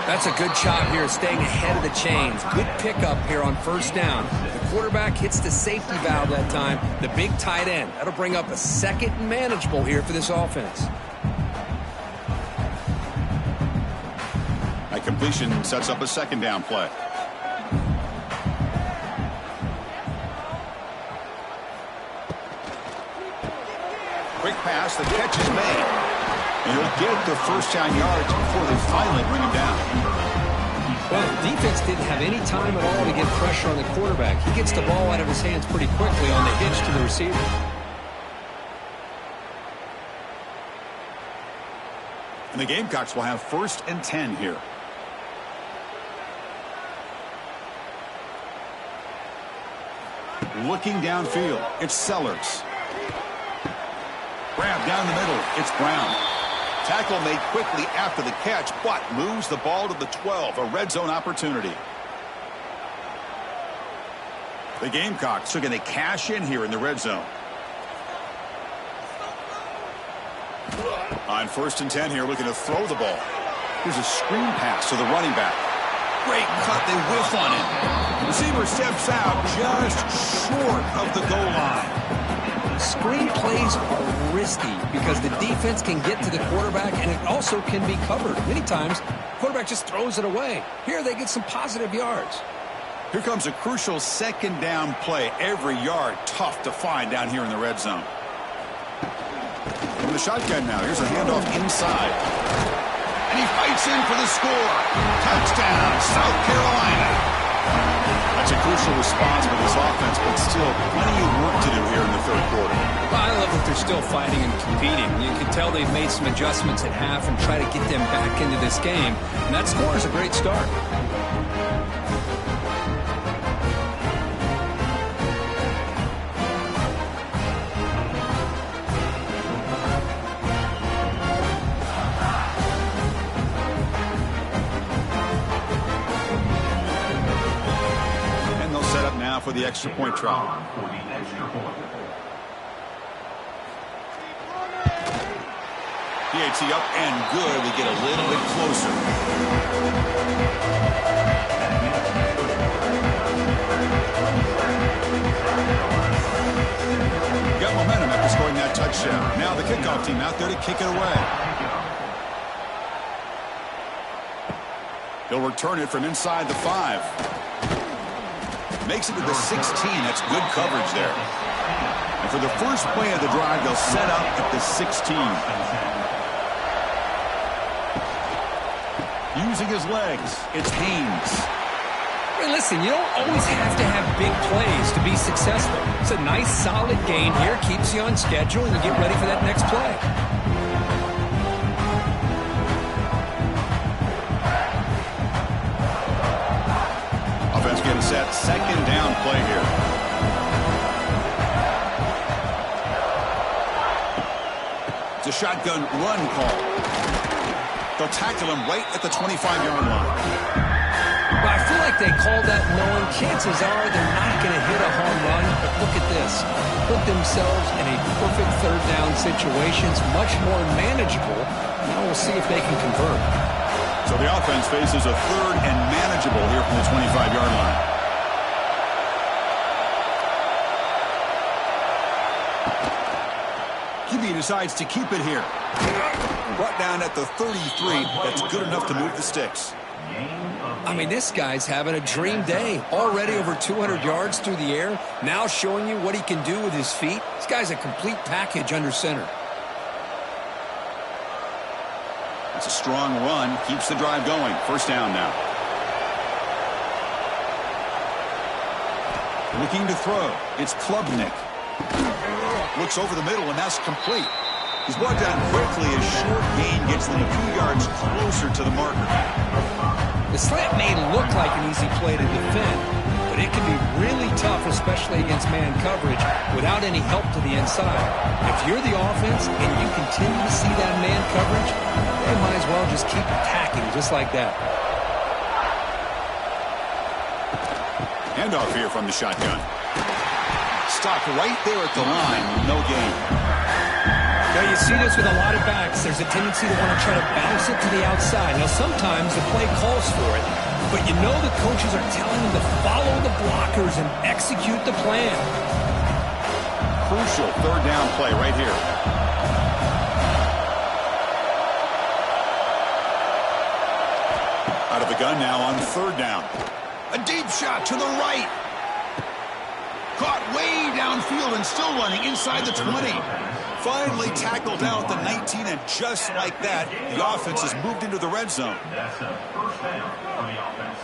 Speaker 2: That's a good job here, staying ahead of the chains. Good pickup here on first down. The quarterback hits the safety valve that time. The big tight end. That'll bring up a second and manageable here for this offense.
Speaker 1: That completion sets up a second down play. Quick pass. The catch is made. And he'll get the first down yards before they finally bring him down.
Speaker 2: Well, the defense didn't have any time at all to get pressure on the quarterback. He gets the ball out of his hands pretty quickly on the hitch to the receiver.
Speaker 1: And the Gamecocks will have 1st and 10 here. Looking downfield, it's Sellers. Grab down the middle, it's Brown. Tackle made quickly after the catch, but moves the ball to the 12, a red zone opportunity. The Gamecocks are going to cash in here in the red zone. On 1st and 10 here, looking to throw the ball. Here's a screen pass to the running back. Great cut, they whiff on it. Receiver steps out just short of the goal line.
Speaker 2: Screen plays are risky because the defense can get to the quarterback and it also can be covered. Many times, the quarterback just throws it away. Here they get some positive yards.
Speaker 1: Here comes a crucial 2nd down play. Every yard tough to find down here in the red zone. From the shotgun now, here's a handoff inside. And he fights in for the score. Touchdown, South Carolina. That's a crucial response for this offense, but still plenty of work to do here in the 3rd quarter.
Speaker 2: Well, I love that they're still fighting and competing. You can tell they've made some adjustments at half and try to get them back into this game. And that score is a great start.
Speaker 1: For the extra point try. PAT up and good. We get a little bit closer. Got momentum after scoring that touchdown. Now the kickoff team out there to kick it away. He'll return it from inside the 5. Makes it to the 16. That's good coverage there. And for the first play of the drive, they'll set up at the 16. Using his legs, it's Haynes.
Speaker 2: Hey, listen, you don't always have to have big plays to be successful. It's a nice, solid gain here. Keeps you on schedule, and you get ready for that next play.
Speaker 1: Getting set, 2nd down play here. It's a shotgun run call. They'll tackle him right at the 25-yard line.
Speaker 2: Well, I feel like they called that knowing chances are they're not going to hit a home run, but look at this. Put themselves in a perfect 3rd down situation. It's much more manageable. Now we'll see if they can convert.
Speaker 1: So the offense faces a 3rd and manageable here from the 25-yard line. QB decides to keep it here. Brought down at the 33. That's good enough to move the sticks.
Speaker 2: I mean, this guy's having a dream day. Already over 200 yards through the air. Now showing you what he can do with his feet. This guy's a complete package under center.
Speaker 1: It's a strong run. Keeps the drive going. 1st down now. Looking to throw. It's Klubnik. Looks over the middle, and that's complete. He's brought down quickly. A short gain gets them a few yards closer to the marker.
Speaker 2: The slant may look like an easy play to defend, but it can be really tough, especially against man coverage, without any help to the inside. If you're the offense and you continue to see that man coverage, they might as well just keep attacking just like that.
Speaker 1: Handoff here from the shotgun. Stopped right there at the line with no gain.
Speaker 2: Now you see this with a lot of backs. There's a tendency to want to try to bounce it to the outside. Now sometimes the play calls for it, but you know the coaches are telling them to follow the blockers and execute the plan.
Speaker 1: Crucial 3rd down play right here. Out of the gun now on 3rd down. A deep shot to the right. Caught way downfield and still running inside the 20. Finally tackled down at the 19, and just like that, the offense has moved into the red zone.
Speaker 3: That's a first down for the offense.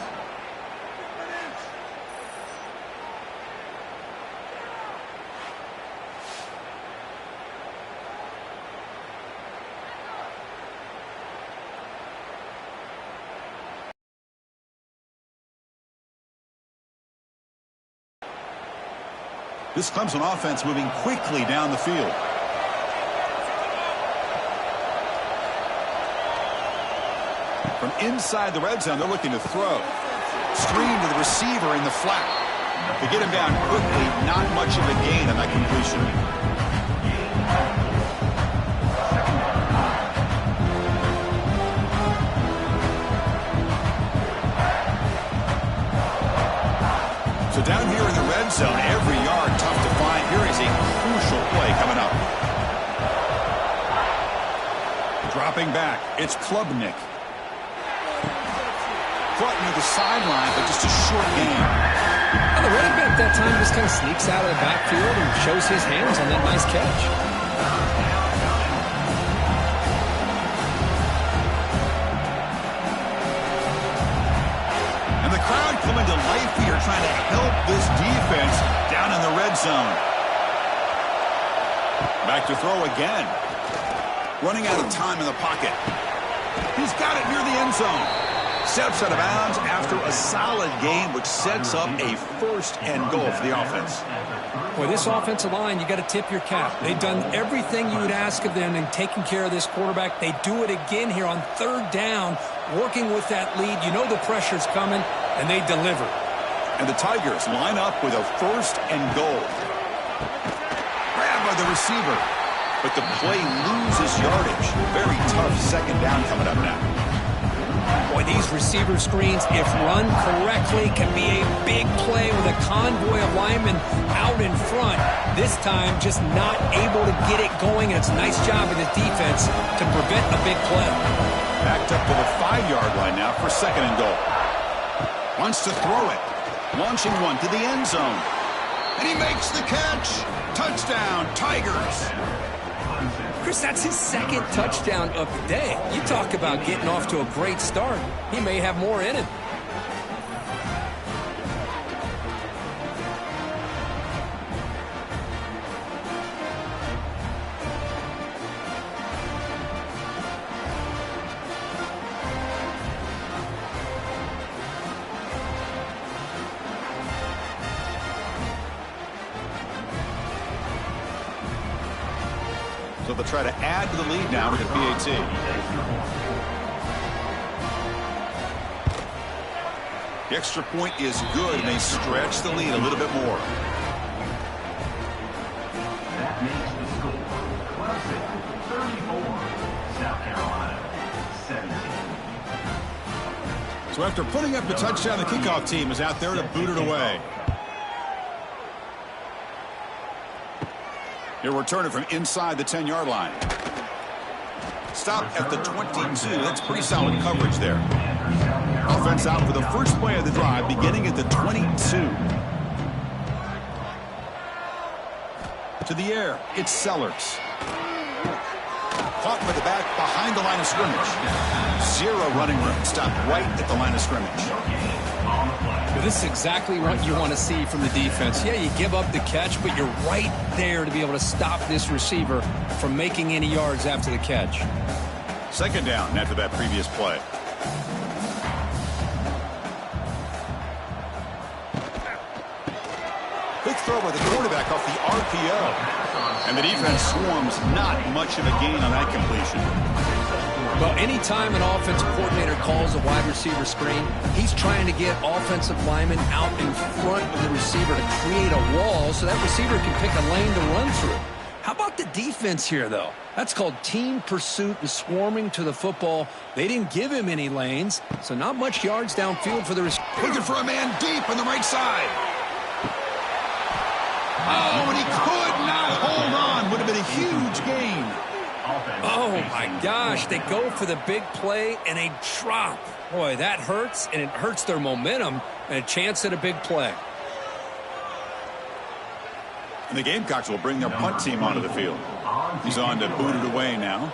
Speaker 1: This Clemson offense moving quickly down the field. From inside the red zone, they're looking to throw. Screen to the receiver in the flat. To get him down quickly, not much of a gain on that completion. So down here in the red zone, every yard tough to find. Here is a crucial play coming up. Dropping back, it's Klubnik. Caught near the sideline, but just a short game.
Speaker 2: And the running back that time just kind of sneaks out of the backfield and shows his hands on that nice catch.
Speaker 1: And the crowd coming to life here, trying to help this defense down in the red zone. Back to throw again. Running out of time in the pocket. He's got it near the end zone. Steps out of bounds after a solid game, which sets up a first and goal for the offense.
Speaker 2: Boy, this offensive line, you got to tip your cap. They've done everything you would ask of them in taking care of this quarterback. They do it again here on third down, working with that lead. You know the pressure's coming, and they deliver.
Speaker 1: And the Tigers line up with a first and goal. Grab by the receiver, but the play loses yardage. Very tough second down coming up now.
Speaker 2: Boy, these receiver screens, if run correctly, can be a big play with a convoy of linemen out in front. This time, just not able to get it going, and it's a nice job of the defense to prevent a big play.
Speaker 1: Backed up to the 5-yard line now for second and goal. Wants to throw it. Launching one to the end zone. And he makes the catch. Touchdown, Tigers.
Speaker 2: Chris, that's his second touchdown of the day. You talk about getting off to a great start. He may have more in him.
Speaker 1: So they'll try to add to the lead now with the PAT. The extra point is good, and they stretch the lead a little bit more.
Speaker 3: That makes the score. Clemson 34, South Carolina 17.
Speaker 1: So after putting up the touchdown, the kickoff team is out there to boot it away. He'll return it from inside the 10-yard line. Stop at the 22. That's pretty solid coverage there. Offense out for the first play of the drive, beginning at the 22. To the air, it's Sellers. Caught by the back behind the line of scrimmage. Zero running room. Stopped right at the line of scrimmage.
Speaker 2: This is exactly what you want to see from the defense. Yeah, you give up the catch, but you're right there to be able to stop this receiver from making any yards after the catch.
Speaker 1: Second down after that previous play. Quick throw by the quarterback off the RPO. And the defense swarms, not much of a gain on that completion.
Speaker 2: Well, anytime an offensive coordinator calls a wide receiver screen, he's trying to get offensive linemen out in front of the receiver to create a wall so that receiver can pick a lane to run through. How about the defense here, though? That's called team pursuit and swarming to the football. They didn't give him any lanes, so not much yards downfield for the receiver.
Speaker 1: Looking for a man deep on the right side. Oh, and he could not hold on. Would have been a huge gain.
Speaker 2: Oh, my gosh. They go for the big play, and they drop. Boy, that hurts, and it hurts their momentum and a chance at a big play.
Speaker 1: And the Gamecocks will bring their punt team onto the field. He's on to boot it away now.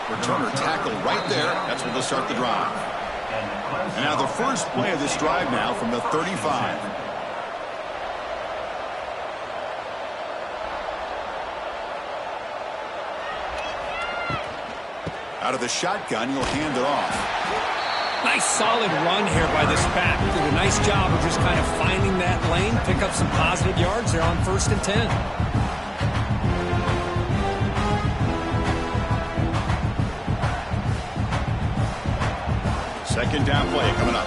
Speaker 1: Returner tackle right there. That's where they'll start the drive. And now the first play of this drive now from the 35. Out of the shotgun, he'll hand it off.
Speaker 2: Nice solid run here by this back. Did a nice job of just kind of finding that lane, pick up some positive yards there on 1st and 10.
Speaker 1: Second down play coming up.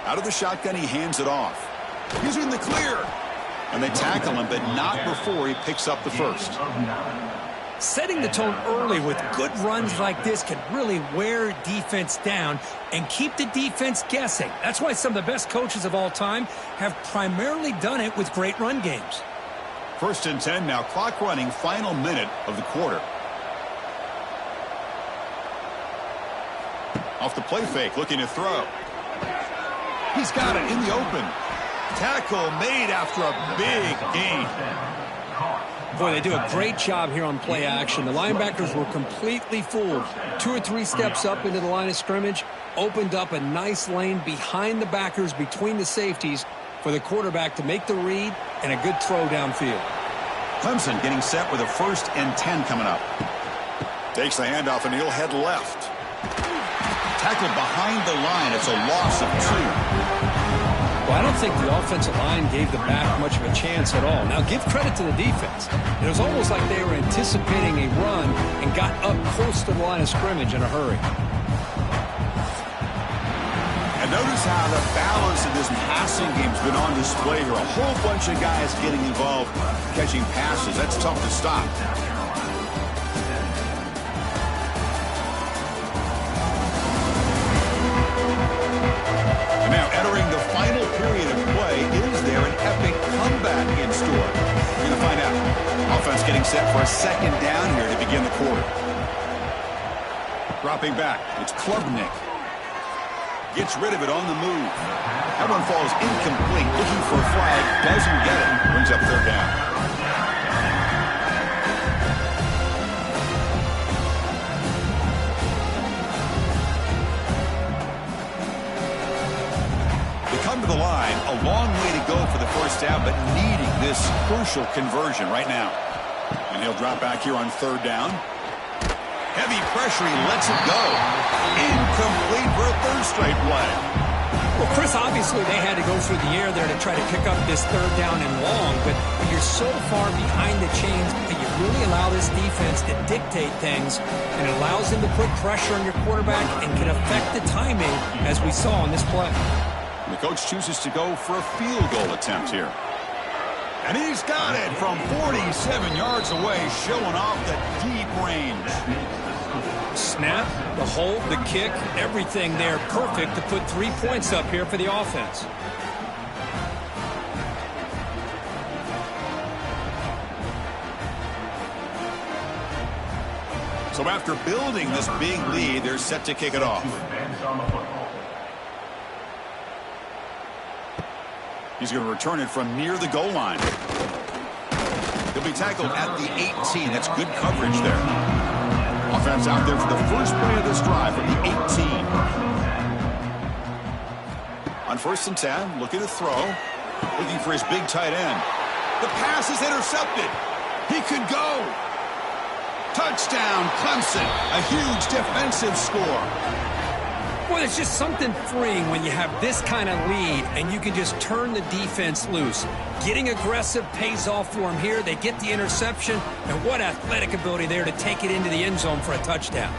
Speaker 1: Out of the shotgun, he hands it off. He's in the clear. And they tackle him, but not before he picks up the first.
Speaker 2: Setting the tone early with good runs like this can really wear defense down and keep the defense guessing. That's why some of the best coaches of all time have primarily done it with great run games.
Speaker 1: 1st and 10 now, clock running, final minute of the quarter. Off the play fake, looking to throw. He's got it in the open. Tackle made after a big gain.
Speaker 2: Boy, they do a great job here on play action. The linebackers were completely fooled. 2 or 3 steps up into the line of scrimmage, opened up a nice lane behind the backers, between the safeties, for the quarterback to make the read and a good throw downfield.
Speaker 1: Clemson getting set with a 1st and 10 coming up. Takes the handoff and he'll head left. Tackled behind the line. It's a loss of 2.
Speaker 2: Well, I don't think the offensive line gave the back much of a chance at all. Now, give credit to the defense. It was almost like they were anticipating a run and got up close to the line of scrimmage in a hurry.
Speaker 1: And notice how the balance of this passing game's been on display here. A whole bunch of guys getting involved catching passes. That's tough to stop. And now entering the final period of play, is there an epic comeback in store? We're going to find out. Offense getting set for a 2nd down here to begin the quarter. Dropping back, it's Klubnik. Gets rid of it on the move. That one falls incomplete. Looking for a flag. Doesn't get it. Brings up 3rd down. They come to the line. A long way to go for the 1st down, but needing this crucial conversion right now. And he'll drop back here on 3rd down. Heavy pressure, he lets it go. Incomplete for a 3rd straight play.
Speaker 2: Well, Chris, obviously they had to go through the air there to try to pick up this 3rd down and long, but when you're so far behind the chains, you really allow this defense to dictate things, and it allows them to put pressure on your quarterback and can affect the timing, as we saw on this play.
Speaker 1: The coach chooses to go for a field goal attempt here. And he's got it from 47 yards away, showing off the deep range.
Speaker 2: Snap, the hold, the kick, everything there perfect to put 3 points up here for the offense.
Speaker 1: So after building this big lead, they're set to kick it off. He's going to return it from near the goal line. He'll be tackled at the 18. That's good coverage there. Offense out there for the first play of this drive from the 18. On 1st and 10, looking to throw. Looking for his big tight end. The pass is intercepted. He could go. Touchdown, Clemson. A huge defensive score.
Speaker 2: Boy, it's just something freeing when you have this kind of lead and you can just turn the defense loose. Getting aggressive pays off for them here. They get the interception, and what athletic ability there to take it into the end zone for a touchdown.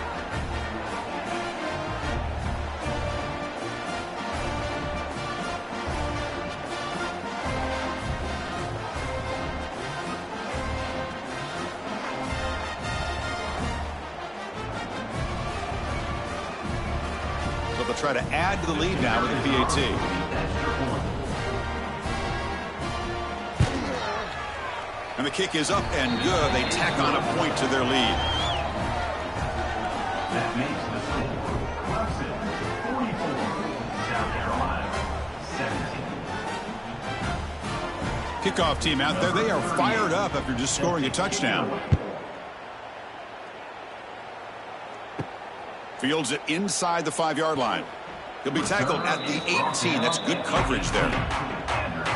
Speaker 1: They'll try to add to the lead now with the PAT. And And the kick is up and good. They tack on a point to their lead.
Speaker 3: That makes the score Clemson 44, South Carolina 17.
Speaker 1: Kickoff team out there. They are fired up after just scoring a touchdown. Fields it inside the 5-yard line. He'll be tackled at the 18. That's good coverage there.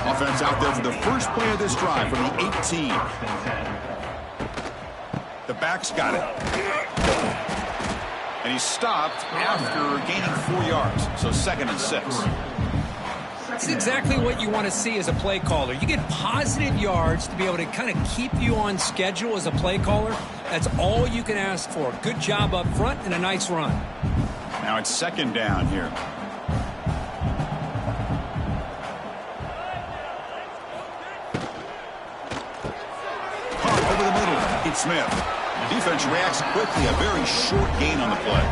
Speaker 1: Offense out there for the first play of this drive from the 18. The back's got it. And he's stopped after gaining 4 yards. So 2nd and 6.
Speaker 2: This is exactly what you want to see as a play caller. You get positive yards to be able to kind of keep you on schedule as a play caller. That's all you can ask for. Good job up front and a nice run.
Speaker 1: Now it's 2nd down here. Caught over the middle. It's Smith. The defense reacts quickly. A very short gain on the play.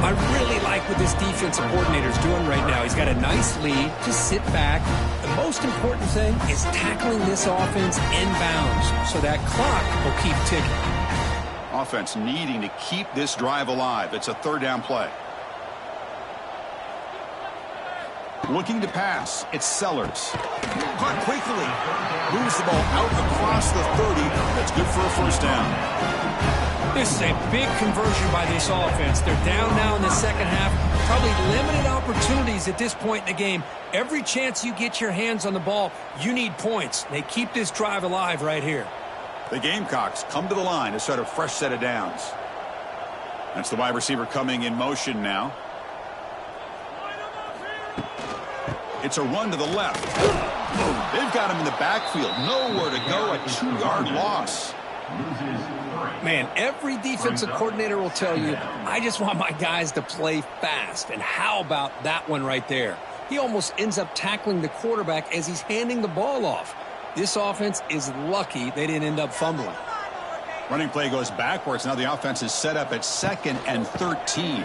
Speaker 2: I really like what this defensive coordinator is doing right now. He's got a nice lead. Just sit back. The most important thing is tackling this offense inbounds so that clock will keep ticking.
Speaker 1: Offense needing to keep this drive alive. It's a 3rd down play. Looking to pass. It's Sellers. Caught quickly. Moves the ball out across the 30. That's good for a 1st down.
Speaker 2: This is a big conversion by this offense. They're down now in the 2nd half. Probably limited opportunities at this point in the game. Every chance you get your hands on the ball, you need points. They keep this drive alive right here.
Speaker 1: The Gamecocks come to the line to start a fresh set of downs. That's the wide receiver coming in motion now. It's a run to the left. They've got him in the backfield. Nowhere to go. A 2-yard loss.
Speaker 2: Man, every defensive coordinator will tell you, I just want my guys to play fast. And how about that one right there? He almost ends up tackling the quarterback as he's handing the ball off. This offense is lucky they didn't end up fumbling.
Speaker 1: Running play goes backwards. Now the offense is set up at 2nd and 13.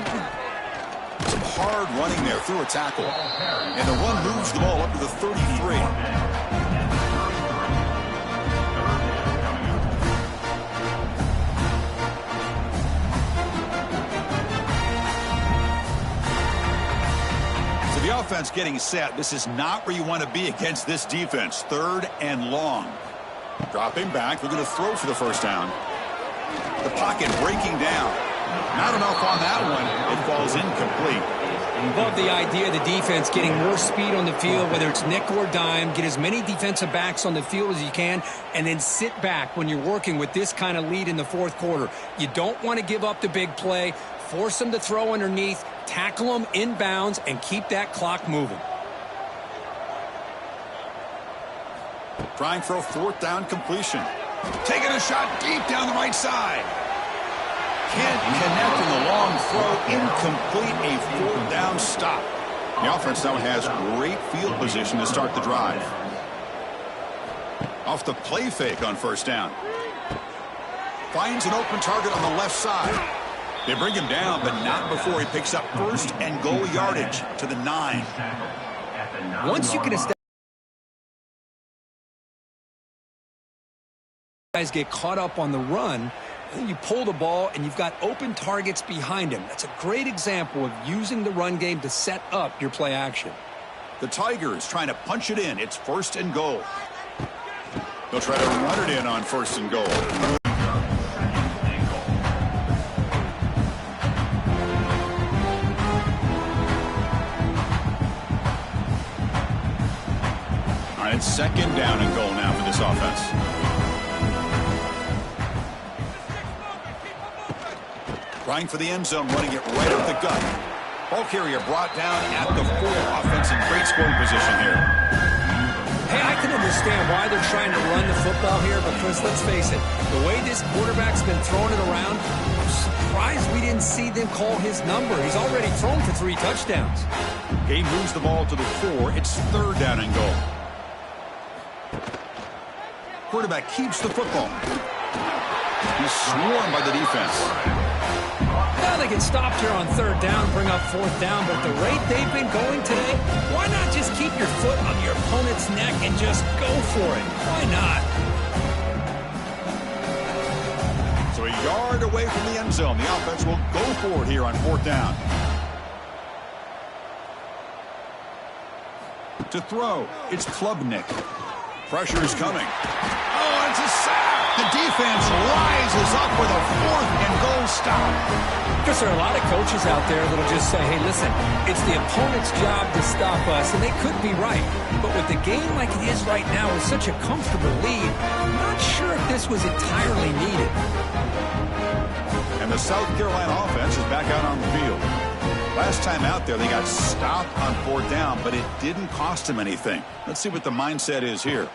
Speaker 1: Some hard running there through a tackle. And the run moves the ball up to the 33. The offense getting set. This is not where you want to be against this defense. 3rd and long. Dropping back. They're going to throw for the 1st down. The pocket breaking down. Not enough on that one. It falls incomplete.
Speaker 2: Love the idea of the defense getting more speed on the field, whether it's nickel or dime. Get as many defensive backs on the field as you can, and then sit back when you're working with this kind of lead in the 4th quarter. You don't want to give up the big play. Force them to throw underneath. Tackle them inbounds and keep that clock moving.
Speaker 1: Trying for a 4th down completion. Taking a shot deep down the right side. Can't connect in the long throw. Incomplete. A 4th down stop. The offense now has great field position to start the drive. Off the play fake on 1st down. Finds an open target on the left side. They bring him down, but not before he picks up 1st and goal yardage to the 9.
Speaker 2: Once you can establish, guys get caught up on the run, and you pull the ball and you've got open targets behind him. That's a great example of using the run game to set up your play action.
Speaker 1: The Tigers trying to punch it in. It's 1st and goal. They'll try to run it in on 1st and goal. It's 2nd down and goal now for this offense. Trying for the end zone, running it right up the gut. Ball carrier brought down at the 4. Offense in great scoring position here.
Speaker 2: Hey, I can understand why they're trying to run the football here, because let's face it, the way this quarterback's been throwing it around, I'm surprised we didn't see them call his number. He's already thrown for 3 touchdowns.
Speaker 1: Game moves the ball to the 4. It's 3rd down and goal. Quarterback keeps the football. He's swarmed by the defense.
Speaker 2: Now they get stopped here on 3rd down, bring up 4th down, but the rate they've been going today, why not just keep your foot on your opponent's neck and just go for it? Why not?
Speaker 1: squared away from the end zone. The offense will go for it here on 4th down. To throw, it's Klubnik. Pressure is coming. Oh, it's a sack. The defense rises up with a 4th and goal stop.
Speaker 2: Because there are a lot of coaches out there that will just say, hey, listen, it's the opponent's job to stop us, and they could be right. But with the game like it is right now with such a comfortable lead, I'm not sure if this was entirely needed.
Speaker 1: And the South Carolina offense is back out on the field. Last time out there, they got stopped on 4th down, but it didn't cost them anything. Let's see what the mindset is here.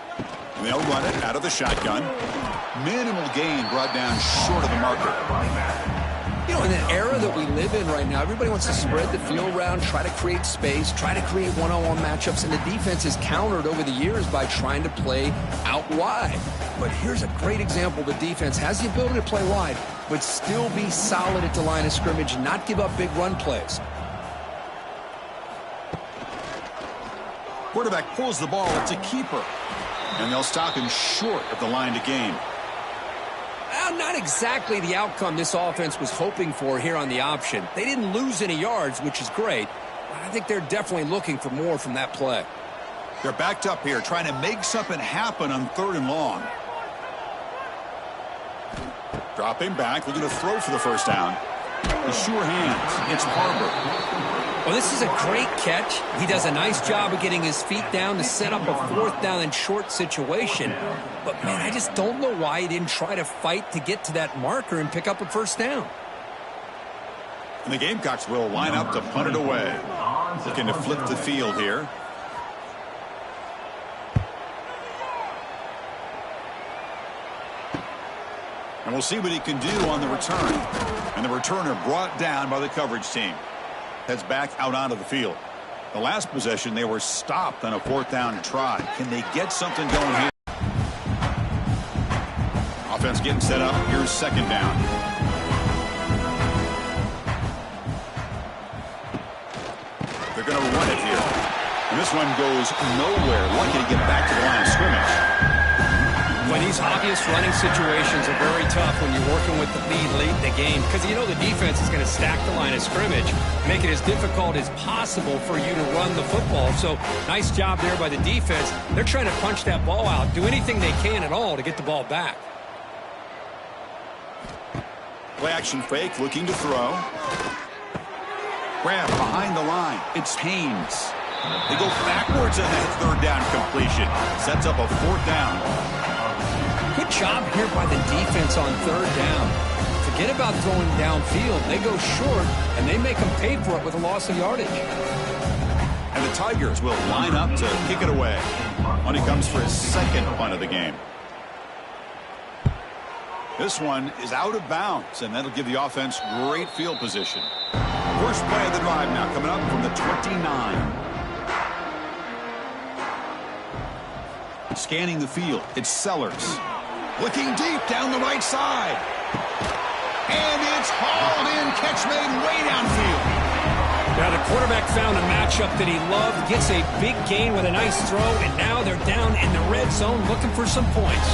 Speaker 1: And they'll run it out of the shotgun. Minimal gain brought down short of the marker.
Speaker 2: You know, in the era that we live in right now, everybody wants to spread the field around, try to create space, try to create one-on-one matchups, and the defense is countered over the years by trying to play out wide. But here's a great example. The defense has the ability to play wide, but still be solid at the line of scrimmage, not give up big run plays.
Speaker 1: Quarterback pulls the ball. It's a keeper. And they'll stop him short of the line to gain.
Speaker 2: Well, not exactly the outcome this offense was hoping for here on the option. They didn't lose any yards, which is great. But I think they're definitely looking for more from that play.
Speaker 1: They're backed up here, trying to make something happen on 3rd and long. Dropping back, looking to throw for the 1st down. The sure hands. It's Barber.
Speaker 2: Well, this is a great catch. He does a nice job of getting his feet down to set up a 4th down and short situation. But, man, I just don't know why he didn't try to fight to get to that marker and pick up a 1st down.
Speaker 1: And the Gamecocks will line up to punt it away. Looking to flip the field here. And we'll see what he can do on the return. And the returner brought down by the coverage team. Heads back out onto the field. The last possession, they were stopped on a 4th down try. Can they get something going here? Offense getting set up. Here's 2nd down. They're going to run it here. And this one goes nowhere. Lucky to get back to the line of scrimmage.
Speaker 2: When these obvious running situations are very tough when you're working with the lead late in the game, because you know the defense is going to stack the line of scrimmage, make it as difficult as possible for you to run the football. So nice job there by the defense. They're trying to punch that ball out, do anything they can at all to get the ball back.
Speaker 1: Play action fake, looking to throw. Grab behind the line. It's Haynes. They go backwards on that 3rd down completion. Sets up a 4th down.
Speaker 2: Good job here by the defense on 3rd down. Forget about throwing downfield. They go short, and they make them pay for it with a loss of yardage.
Speaker 1: And the Tigers will line up to kick it away. Money comes for his 2nd punt of the game. This one is out of bounds, and that'll give the offense great field position. First play of the drive now coming up from the 29. Scanning the field, it's Sellers. Looking deep down the right side. And it's hauled in, catch made way downfield.
Speaker 2: Now the quarterback found a matchup that he loved, gets a big gain with a nice throw, and now they're down in the red zone looking for some points.